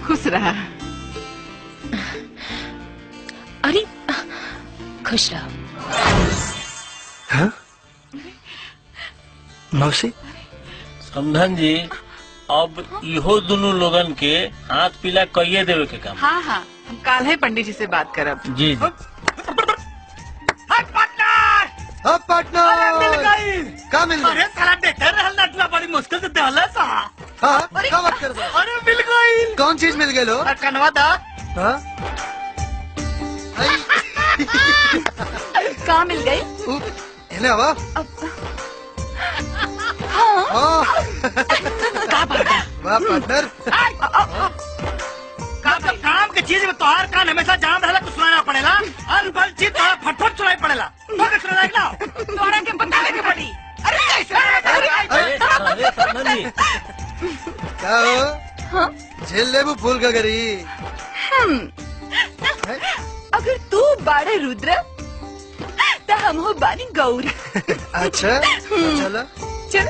खुश रहा। अरे खुश रहा। हाँ? मौसी समधन जी, अब इहो दोनों लोगन के हाथ पीला कहिए देवे के काम। हाँ हाँ हम काल है पंडित जी से बात करब। जी जी। अब पार्टनर मिल गई। का मिल गई? अरे साला देखे रहल नटुआ बड़ी मुश्किल से दहला सा। हाँ क्या बात कर रहे हो? अरे मिल गई। कौन चीज मिल गई लो? कनवा दा। हाँ? कहाँ मिल गई? इन्हें हवा? हाँ। का बात है? वाह पार्टनर। काम के चीज में तोहार कान हमेशा जाम रहला कुछ सुनाना पड़ेला। हर पल चीज तोहार फटफट सुनाई पड़ेला। तो सुनाई ना तोरा के बतावे के पड़ी। अरे कैसे? अरे समधन जी, क्या हो? झेल ले वो फूल का गरी। अगर तू बाड़े रुद्र तो हम हो बानी गौरी। अच्छा चलो चल।